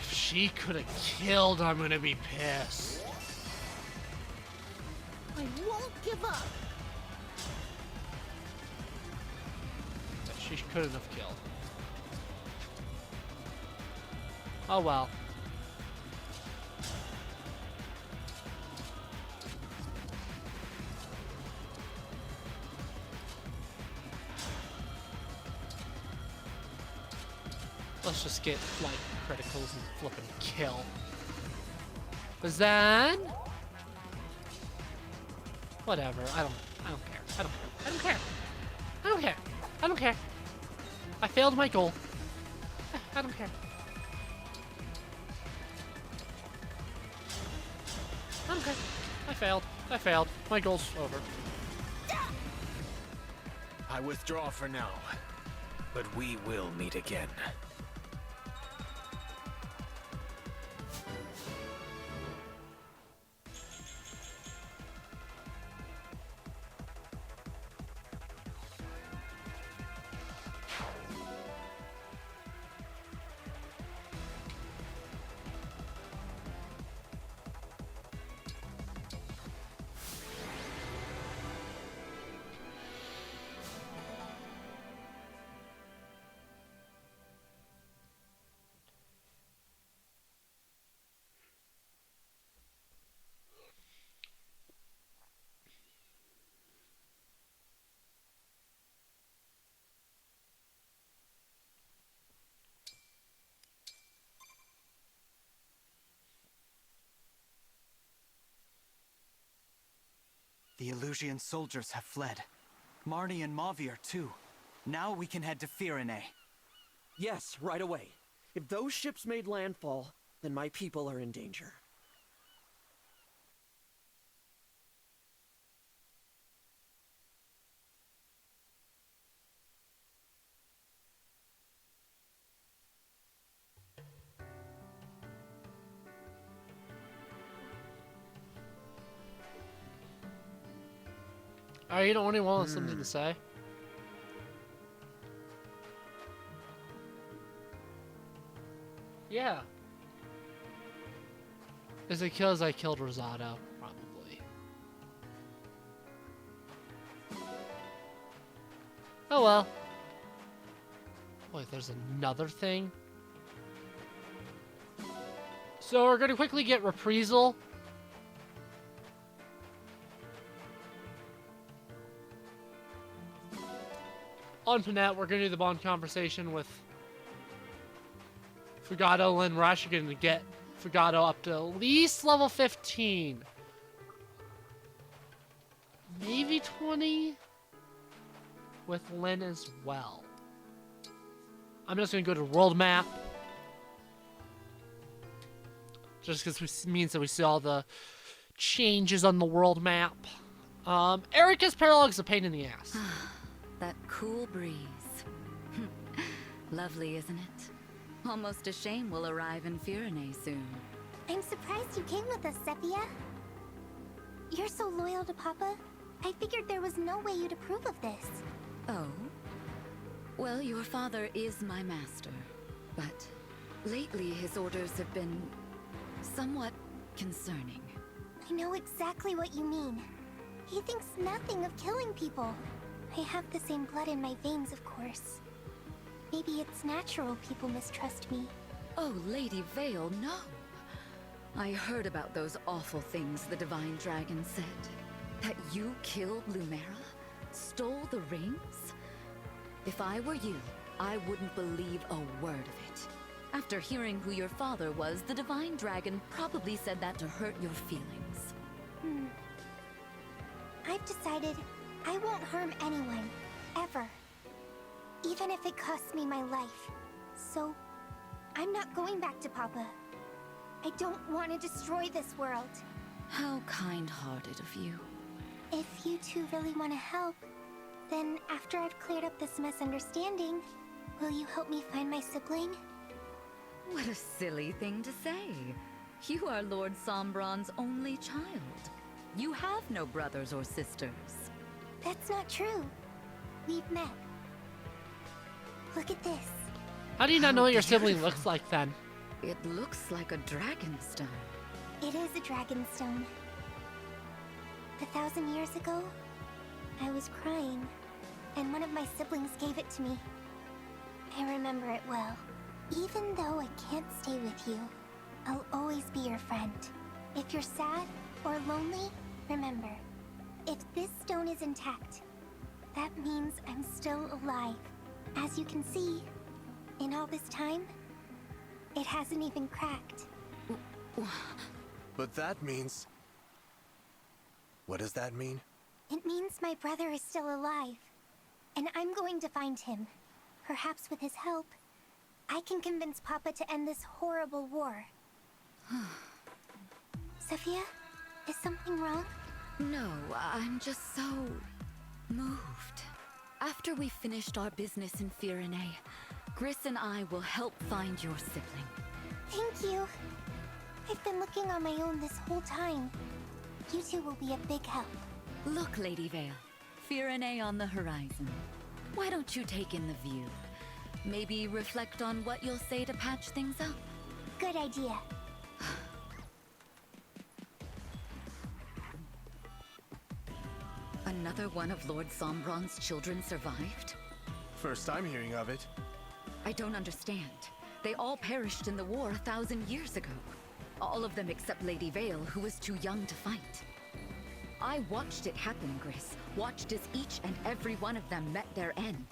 Speaker 1: If she could have killed, I'm gonna be pissed.
Speaker 14: I won't give up.
Speaker 1: That she couldn't have killed. Oh well. Let's just get like criticals and flip and kill. But then whatever. I don't care. I don't care. I don't care. I don't care. I failed my goal. I don't care. I don't care. I failed. I failed. My goal's over.
Speaker 9: I withdraw for now, but we will meet again.
Speaker 2: The Illusian soldiers have fled. Marnie and Mavi are too. Now we can head to Firene.
Speaker 3: Yes, right away. If those ships made landfall, then my people are in danger.
Speaker 1: Are you the only one with something to say? Yeah. Is it because I killed Rosado? Probably. Oh well. Wait, there's another thing? So we're gonna quickly get reprisal. On to that, we're gonna do the bond conversation with Fugato, and we're actually gonna get Fugato up to at least level 15. Maybe 20? With Lyn as well. I'm just gonna go to world map. Just because means that we see all the changes on the world map. Erica's paralog's a pain in the ass.
Speaker 16: That cool breeze. Lovely, isn't it? Almost a shame we'll arrive in Firene soon.
Speaker 5: I'm surprised you came with us, Zephyr. You're so loyal to Papa. I figured there was no way you'd approve of this.
Speaker 16: Oh? Well, your father is my master, but lately his orders have been somewhat concerning.
Speaker 5: I know exactly what you mean. He thinks nothing of killing people. I have the same blood in my veins, of course. Maybe it's natural people mistrust me.
Speaker 16: Oh, Lady Vale, no. I heard about those awful things the Divine Dragon said. That you killed Lumera? Stole the rings? If I were you, I wouldn't believe a word of it. After hearing who your father was, the Divine Dragon probably said that to hurt your feelings.
Speaker 5: I've decided I won't harm anyone, ever. Even if it costs me my life. So, I'm not going back to Papa. I don't want to destroy this world.
Speaker 16: How kind-hearted of you.
Speaker 5: If you two really want to help, then after I've cleared up this misunderstanding, will you help me find my sibling?
Speaker 16: What a silly thing to say. You are Lord Sombron's only child. You have no brothers or sisters.
Speaker 5: That's not true. We've met. Look at this.
Speaker 1: How do you not know what your sibling looks like then?
Speaker 16: It looks like a dragonstone.
Speaker 5: It is a dragonstone. 1,000 years ago, I was crying, and one of my siblings gave it to me. I remember it well. Even though I can't stay with you, I'll always be your friend. If you're sad or lonely, remember, if this stone is intact, that means I'm still alive. As you can see, in all this time, it hasn't even cracked.
Speaker 15: But that means... What does that mean?
Speaker 5: It means my brother is still alive, and I'm going to find him. Perhaps with his help, I can convince Papa to end this horrible war. Zephyr, is something wrong?
Speaker 16: No, I'm just so moved. After we finished our business in Firene, Gris and I will help find your sibling.
Speaker 5: Thank you. I've been looking on my own this whole time. You two will be a big help.
Speaker 16: Look, Lady Vale. Firene on the horizon. Why don't you take in the view? Maybe reflect on what you'll say to patch things up?
Speaker 5: Good idea.
Speaker 16: Another one of Lord Sombron's children survived?
Speaker 15: First I'm hearing of it.
Speaker 16: I don't understand. They all perished in the war 1,000 years ago. All of them except Lady Vale, who was too young to fight. I watched it happen, Gris. Watched as each and every one of them met their end.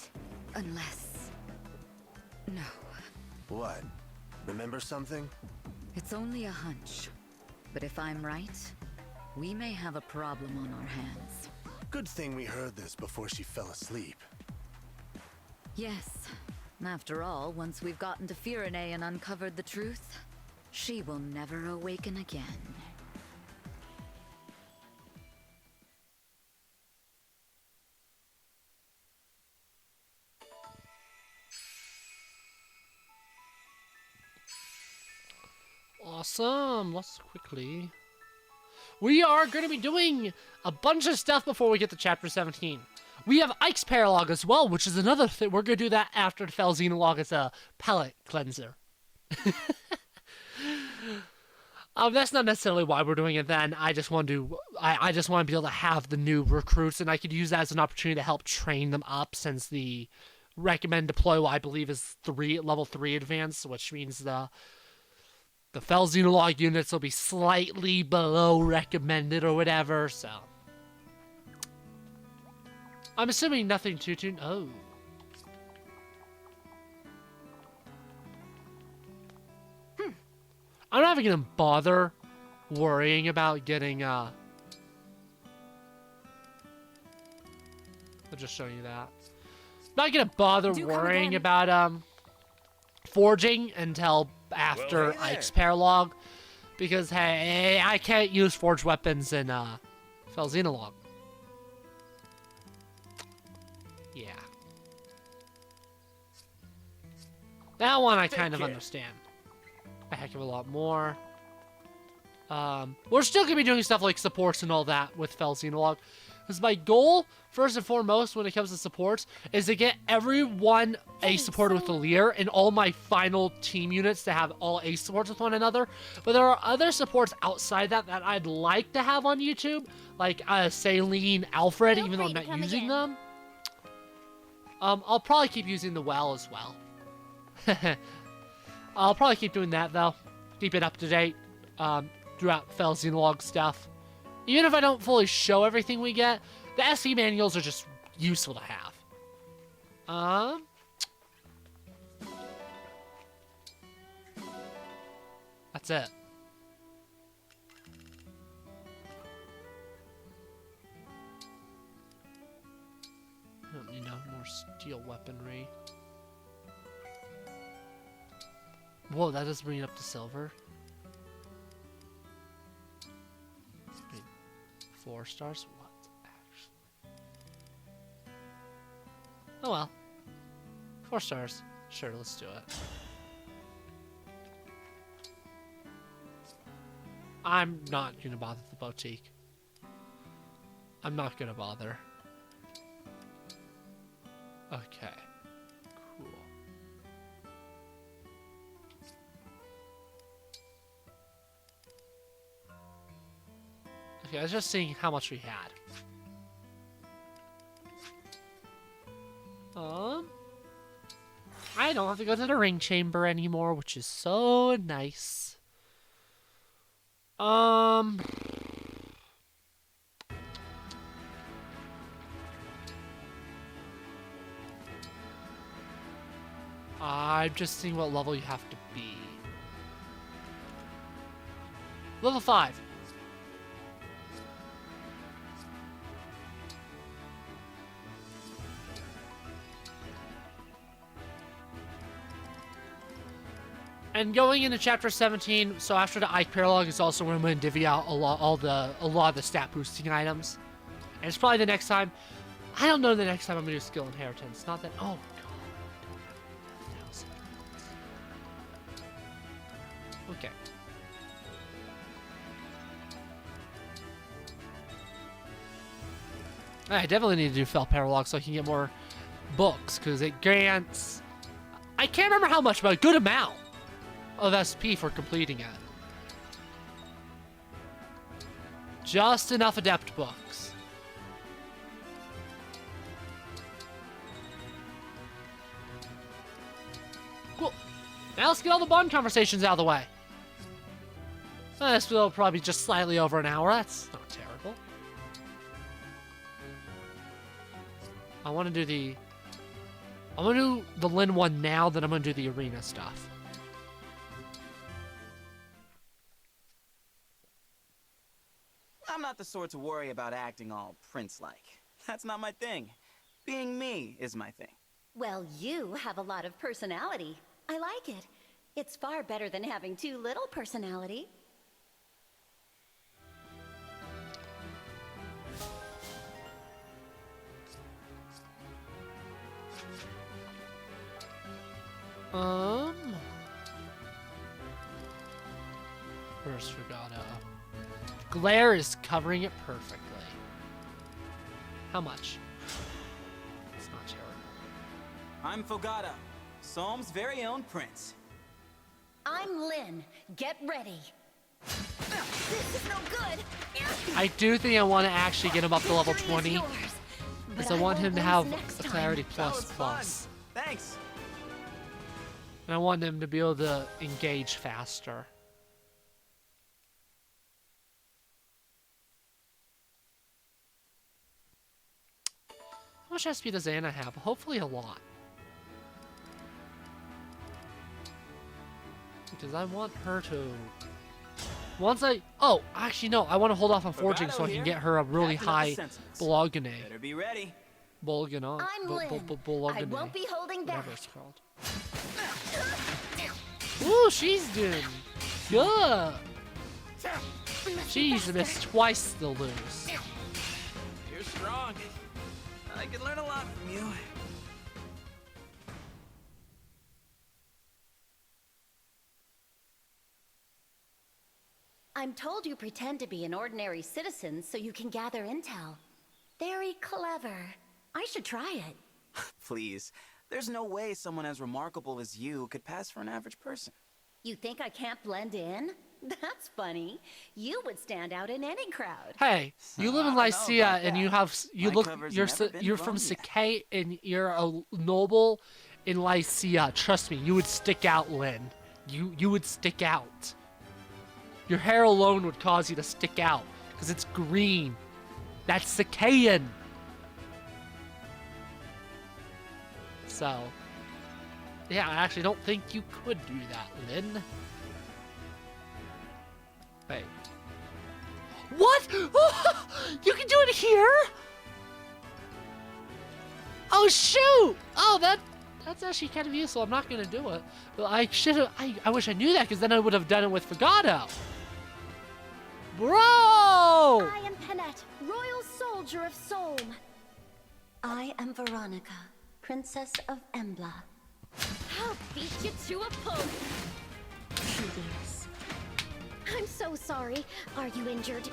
Speaker 16: Unless... No.
Speaker 15: What? Remember something?
Speaker 16: It's only a hunch. But if I'm right, we may have a problem on our hands.
Speaker 15: Good thing we heard this before she fell asleep.
Speaker 16: Yes. After all, once we've gotten to Firene and uncovered the truth, she will never awaken again.
Speaker 1: Awesome. Let's quickly. We are going to be doing a bunch of stuff before we get to Chapter 17. We have Ike's Paralog as well, which is another thing. We're going to do that after the Fel Xenologue as a palette cleanser. That's not necessarily why we're doing it then. I just want to I just want to be able to have the new recruits, and I could use that as an opportunity to help train them up, since the recommend deploy, I believe, is level 3 advanced, which means the Fel Xenologue units will be slightly below recommended or whatever, so. I'm assuming nothing too. Oh. I'm not even gonna bother worrying about getting, I'll just show you that. Not gonna bother worrying about, forging until after Ike's Paralog, because hey, I can't use forged weapons in Fel Xenologue. Yeah, that one I kind of understand a heck of a lot more. We're still gonna be doing stuff like supports and all that with Fel Xenologue, because my goal, first and foremost, when it comes to supports, is to get everyone ace supported with the Lear, and all my final team units to have all ace supports with one another. But there are other supports outside that I'd like to have on YouTube, like Saline, Alfred, even though I'm not using them. I'll probably keep using the well as well. I'll probably keep doing that though. Keep it up to date throughout Fel Xenologue stuff. Even if I don't fully show everything we get, the SE manuals are just useful to have. That's it. I don't need no more steel weaponry. Whoa, that does bring it up to silver. Wait, 4 stars? What, actually? Oh well. 4 stars. Sure, let's do it. I'm not gonna bother the boutique. I'm not gonna bother. Okay. Cool. Okay, I was just seeing how much we had. I don't have to go to the ring chamber anymore, which is so nice. I'm just seeing what level you have to be. Level 5. And going into chapter 17, so after the Ike Paralog is also where I'm going to divvy out a lot of the stat boosting items. And it's probably the next time. I don't know the next time I'm going to do skill inheritance. Not that. Oh, God. Okay. I definitely need to do Fell Paralog so I can get more books, because it grants. I can't remember how much, but a good amount of SP for completing it. Just enough adept books. Cool. Now let's get all the bond conversations out of the way. This will probably be just slightly over an hour. That's not terrible. I want to do the Lin one now, then I'm going to do the arena stuff.
Speaker 13: I'm not the sort to worry about acting all prince-like. That's not my thing. Being me is my thing.
Speaker 8: Well, you have a lot of personality. I like it. It's far better than having too little personality.
Speaker 1: First Regatta. Glare is covering it perfectly. How much? It's not terrible.
Speaker 13: I'm Fogata, Solm's very own prince.
Speaker 8: I'm Lin. Get ready. This is no good.
Speaker 1: I do think I want to actually get him up to level 20. Because I want him to have a Clarity Plus Plus.
Speaker 13: Thanks.
Speaker 1: And I want him to be able to engage faster. How much SP does Anna have? Hopefully a lot. Because I want her to... Once I... Oh, actually no. I want to hold off on forging so I can get her a really high Bologna.
Speaker 13: Better be ready.
Speaker 1: Bologna.
Speaker 8: I'm Lin. I won't be holding back.
Speaker 1: Whatever it's called. Ooh, she's doing good. She's missed twice the lose.
Speaker 13: You're strong. I can learn a lot from you.
Speaker 8: I'm told you pretend to be an ordinary citizen so you can gather intel. Very clever. I should try it.
Speaker 13: Please. There's no way someone as remarkable as you could pass for an average person.
Speaker 8: You think I can't blend in? That's funny. You would stand out in any crowd.
Speaker 1: Hey, you live in Lycia and you have you're from
Speaker 13: yet.
Speaker 1: Sakai and you're a noble in Lycia. Trust me, you would stick out, Lin. You would stick out. Your hair alone would cause you to stick out because it's green. That's Sakayan. So, yeah, I actually don't think you could do that, Lin. Wait. What? You can do it here? Oh shoot! Oh, that's actually kind of useful. I'm not gonna do it. But I should have. I wish I knew that, because then I would have done it with Fogata. Bro!
Speaker 8: I am Penette, Royal Soldier of Solm. I am Veronica, Princess of Embla. I'll beat you to a pulp. Hideous. I'm so sorry. Are you injured?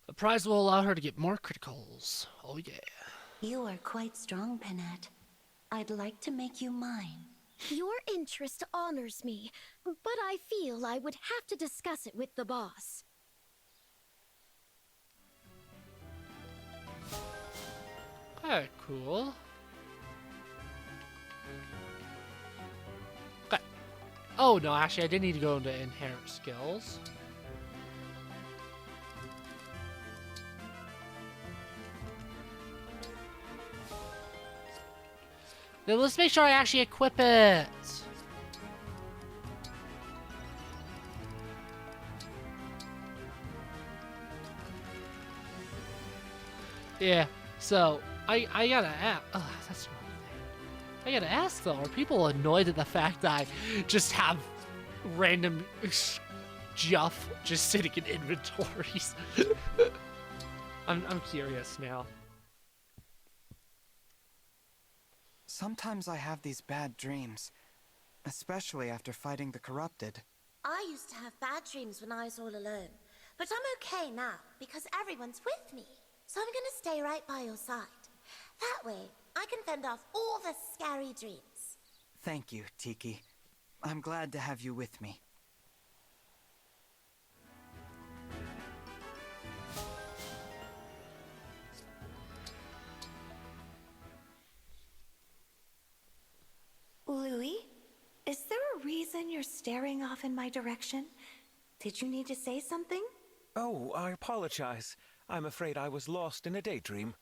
Speaker 1: The prize will allow her to get more criticals. Oh yeah.
Speaker 8: You are quite strong, Penette. I'd like to make you mine. Your interest honors me, but I feel I would have to discuss it with the boss.
Speaker 1: Okay, cool. Okay. Oh no, actually I did need to go into inherent skills. Then let's make sure I actually equip it. Yeah, so I gotta ask. Oh, that's the wrong thing. I gotta ask though, are people annoyed at the fact that I just have random Juff just sitting in inventories? I'm curious now.
Speaker 17: Sometimes I have these bad dreams, especially after fighting the corrupted.
Speaker 8: I used to have bad dreams when I was all alone, but I'm okay now because everyone's with me. So I'm gonna stay right by your side. That way, I can fend off all the scary dreams.
Speaker 17: Thank you, Tiki. I'm glad to have you with me.
Speaker 18: Louis, is there a reason you're staring off in my direction? Did you need to say something?
Speaker 15: Oh, I apologize. I'm afraid I was lost in a daydream.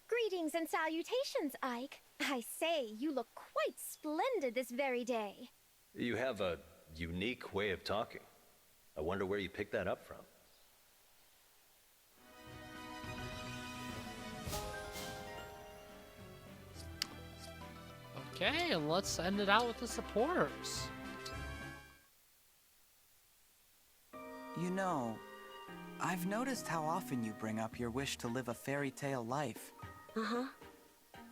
Speaker 12: Greetings and salutations, Ike. I say, you look quite splendid this very day.
Speaker 19: You have a unique way of talking. I wonder where you picked that up from.
Speaker 1: Okay, and let's end it out with the supporters.
Speaker 17: You know, I've noticed how often you bring up your wish to live a fairy tale life.
Speaker 14: Uh-huh.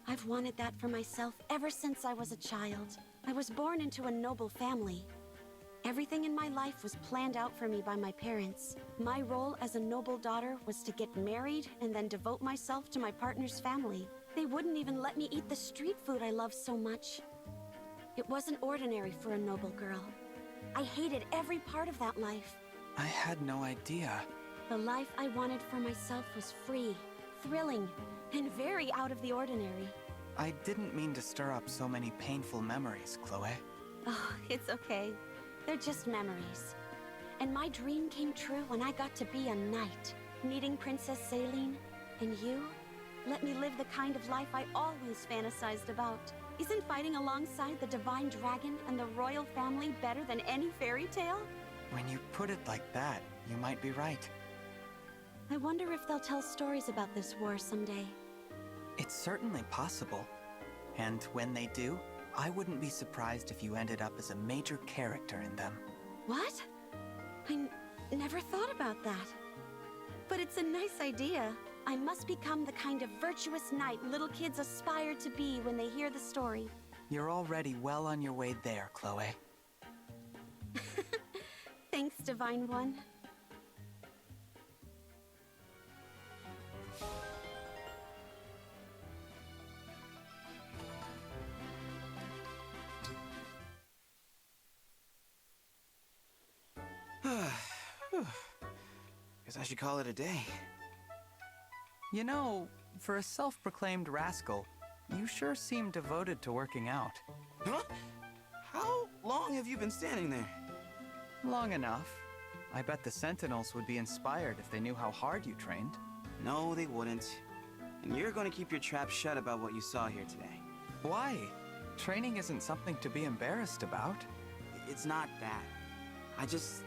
Speaker 14: I've wanted that for myself ever since I was a child. I was born into a noble family. Everything in my life was planned out for me by my parents. My role as a noble daughter was to get married and then devote myself to my partner's family. They wouldn't even let me eat the street food I love so much. It wasn't ordinary for a noble girl. I hated every part of that life.
Speaker 17: I had no idea.
Speaker 14: The life I wanted for myself was free, thrilling, and very out of the ordinary.
Speaker 17: I didn't mean to stir up so many painful memories, Chloe.
Speaker 14: Oh, it's okay. They're just memories. And my dream came true when I got to be a knight, meeting Princess Saline, and you let me live the kind of life I always fantasized about. Isn't fighting alongside the divine dragon and the royal family better than any fairy tale?
Speaker 17: When you put it like that, you might be right.
Speaker 14: I wonder if they'll tell stories about this war someday.
Speaker 17: It's certainly possible. And when they do, I wouldn't be surprised if you ended up as a major character in them.
Speaker 14: What? I never thought about that. But it's a nice idea. I must become the kind of virtuous knight little kids aspire to be when they hear the story.
Speaker 17: You're already well on your way there, Chloe.
Speaker 14: Thanks, Divine One.
Speaker 13: Guess I should call it a day.
Speaker 17: You know, for a self-proclaimed rascal, you sure seem devoted to working out.
Speaker 13: Huh? How long have you been standing there?
Speaker 17: Long enough. I bet the Sentinels would be inspired if they knew how hard you trained.
Speaker 13: No, they wouldn't. And you're going to keep your trap shut about what you saw here today.
Speaker 17: Why? Training isn't something to be embarrassed about.
Speaker 13: It's not that. I just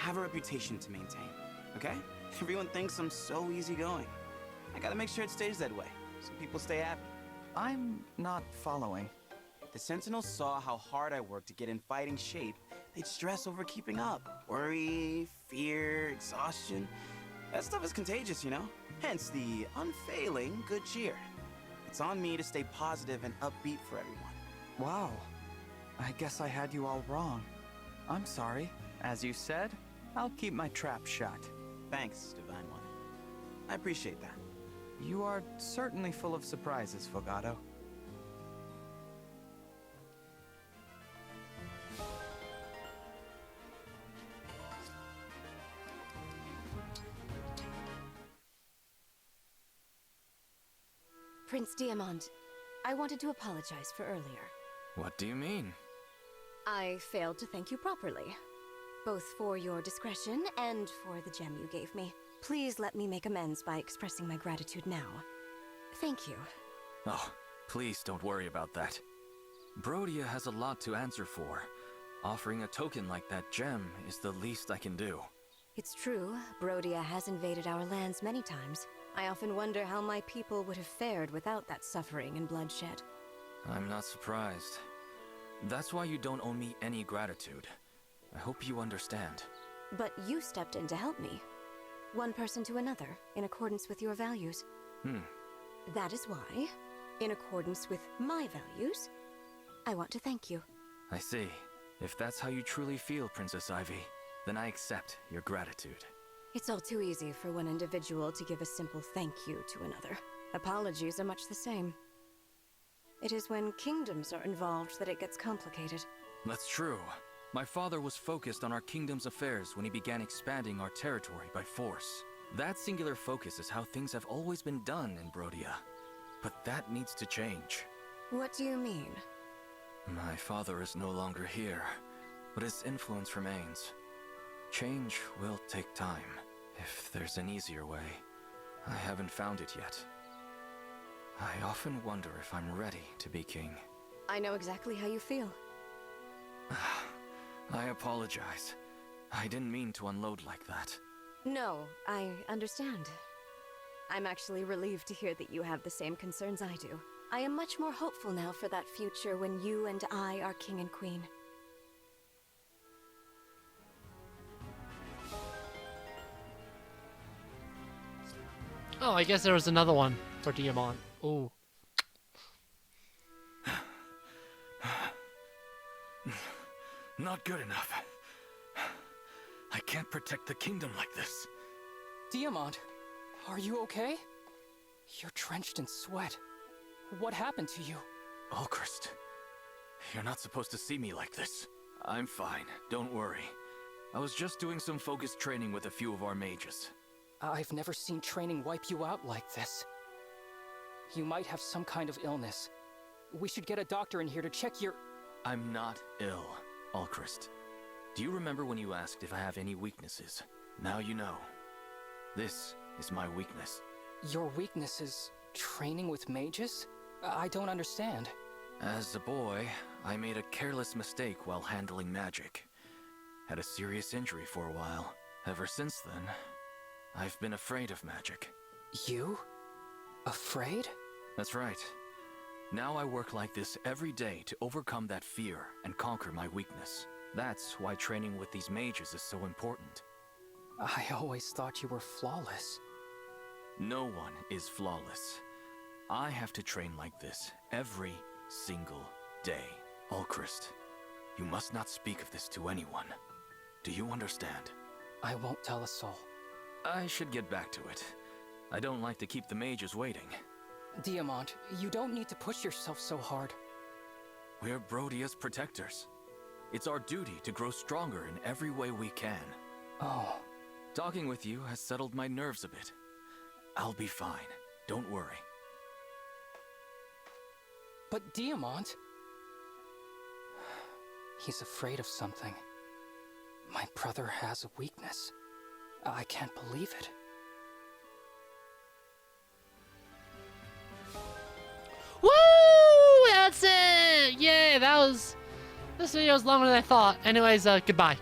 Speaker 13: have a reputation to maintain, okay? Everyone thinks I'm so easygoing. I gotta make sure it stays that way, so people stay happy.
Speaker 17: I'm not following.
Speaker 13: The Sentinels saw how hard I worked to get in fighting shape. They'd stress over keeping up. Worry, fear, exhaustion. That stuff is contagious, you know? Hence the unfailing good cheer. It's on me to stay positive and upbeat for everyone.
Speaker 17: Wow. I guess I had you all wrong. I'm sorry. As you said, I'll keep my trap shut.
Speaker 13: Thanks, Divine One. I appreciate that.
Speaker 17: You are certainly full of surprises, Fogato.
Speaker 4: Prince Diamant, I wanted to apologize for earlier.
Speaker 6: What do you mean?
Speaker 4: I failed to thank you properly, both for your discretion and for the gem you gave me. Please let me make amends by expressing my gratitude now. Thank you.
Speaker 6: Oh, please don't worry about that. Brodia has a lot to answer for. Offering a token like that gem is the least I can do.
Speaker 4: It's true, Brodia has invaded our lands many times. I often wonder how my people would have fared without that suffering and bloodshed.
Speaker 6: I'm not surprised. That's why you don't owe me any gratitude. I hope you understand.
Speaker 4: But you stepped in to help me. One person to another, in accordance with your values. That is why, in accordance with my values, I want to thank you.
Speaker 6: I see. If that's how you truly feel, Princess Ivy, then I accept your gratitude.
Speaker 4: It's all too easy for one individual to give a simple thank you to another. Apologies are much the same. It is when kingdoms are involved that it gets complicated.
Speaker 6: That's true. My father was focused on our kingdom's affairs when he began expanding our territory by force. That singular focus is how things have always been done in Brodia. But that needs to change.
Speaker 4: What do you mean?
Speaker 6: My father is no longer here, but his influence remains. Change will take time. If there's an easier way, I haven't found it yet. I often wonder if I'm ready to be king.
Speaker 4: I know exactly how you feel.
Speaker 6: I apologize. I didn't mean to unload like that.
Speaker 4: No, I understand. I'm actually relieved to hear that you have the same concerns I do. I am much more hopeful now for that future when you and I are king and queen.
Speaker 1: Oh, I guess there was another one for Diamond. Ooh.
Speaker 6: Not good enough. I can't protect the kingdom like this.
Speaker 20: Diamond, are you okay? You're drenched in sweat. What happened to you?
Speaker 6: Alchrist, you're not supposed to see me like this. I'm fine, don't worry. I was just doing some focused training with a few of our mages.
Speaker 20: I've never seen training wipe you out like this. You might have some kind of illness. We should get a doctor in here to check your...
Speaker 6: I'm not ill, Alchrist. Do you remember when you asked if I have any weaknesses? Now you know. This is my weakness.
Speaker 20: Your weakness is training with mages? I don't understand.
Speaker 6: As a boy, I made a careless mistake while handling magic. Had a serious injury for a while. Ever since then, I've been afraid of magic.
Speaker 20: You? Afraid?
Speaker 6: That's right. Now I work like this every day to overcome that fear and conquer my weakness. That's why training with these mages is so important.
Speaker 20: I always thought you were flawless.
Speaker 6: No one is flawless. I have to train like this every single day. Alchrist, you must not speak of this to anyone. Do you understand?
Speaker 20: I won't tell a soul.
Speaker 6: I should get back to it. I don't like to keep the mages waiting.
Speaker 20: Diamond, you don't need to push yourself so hard.
Speaker 6: We're Brodia's protectors. It's our duty to grow stronger in every way we can.
Speaker 20: Oh.
Speaker 6: Talking with you has settled my nerves a bit. I'll be fine. Don't worry.
Speaker 20: But Diamond... He's afraid of something. My brother has a weakness. I can't believe it.
Speaker 1: Woo! That's it! Yay, this video is longer than I thought. Anyways, goodbye.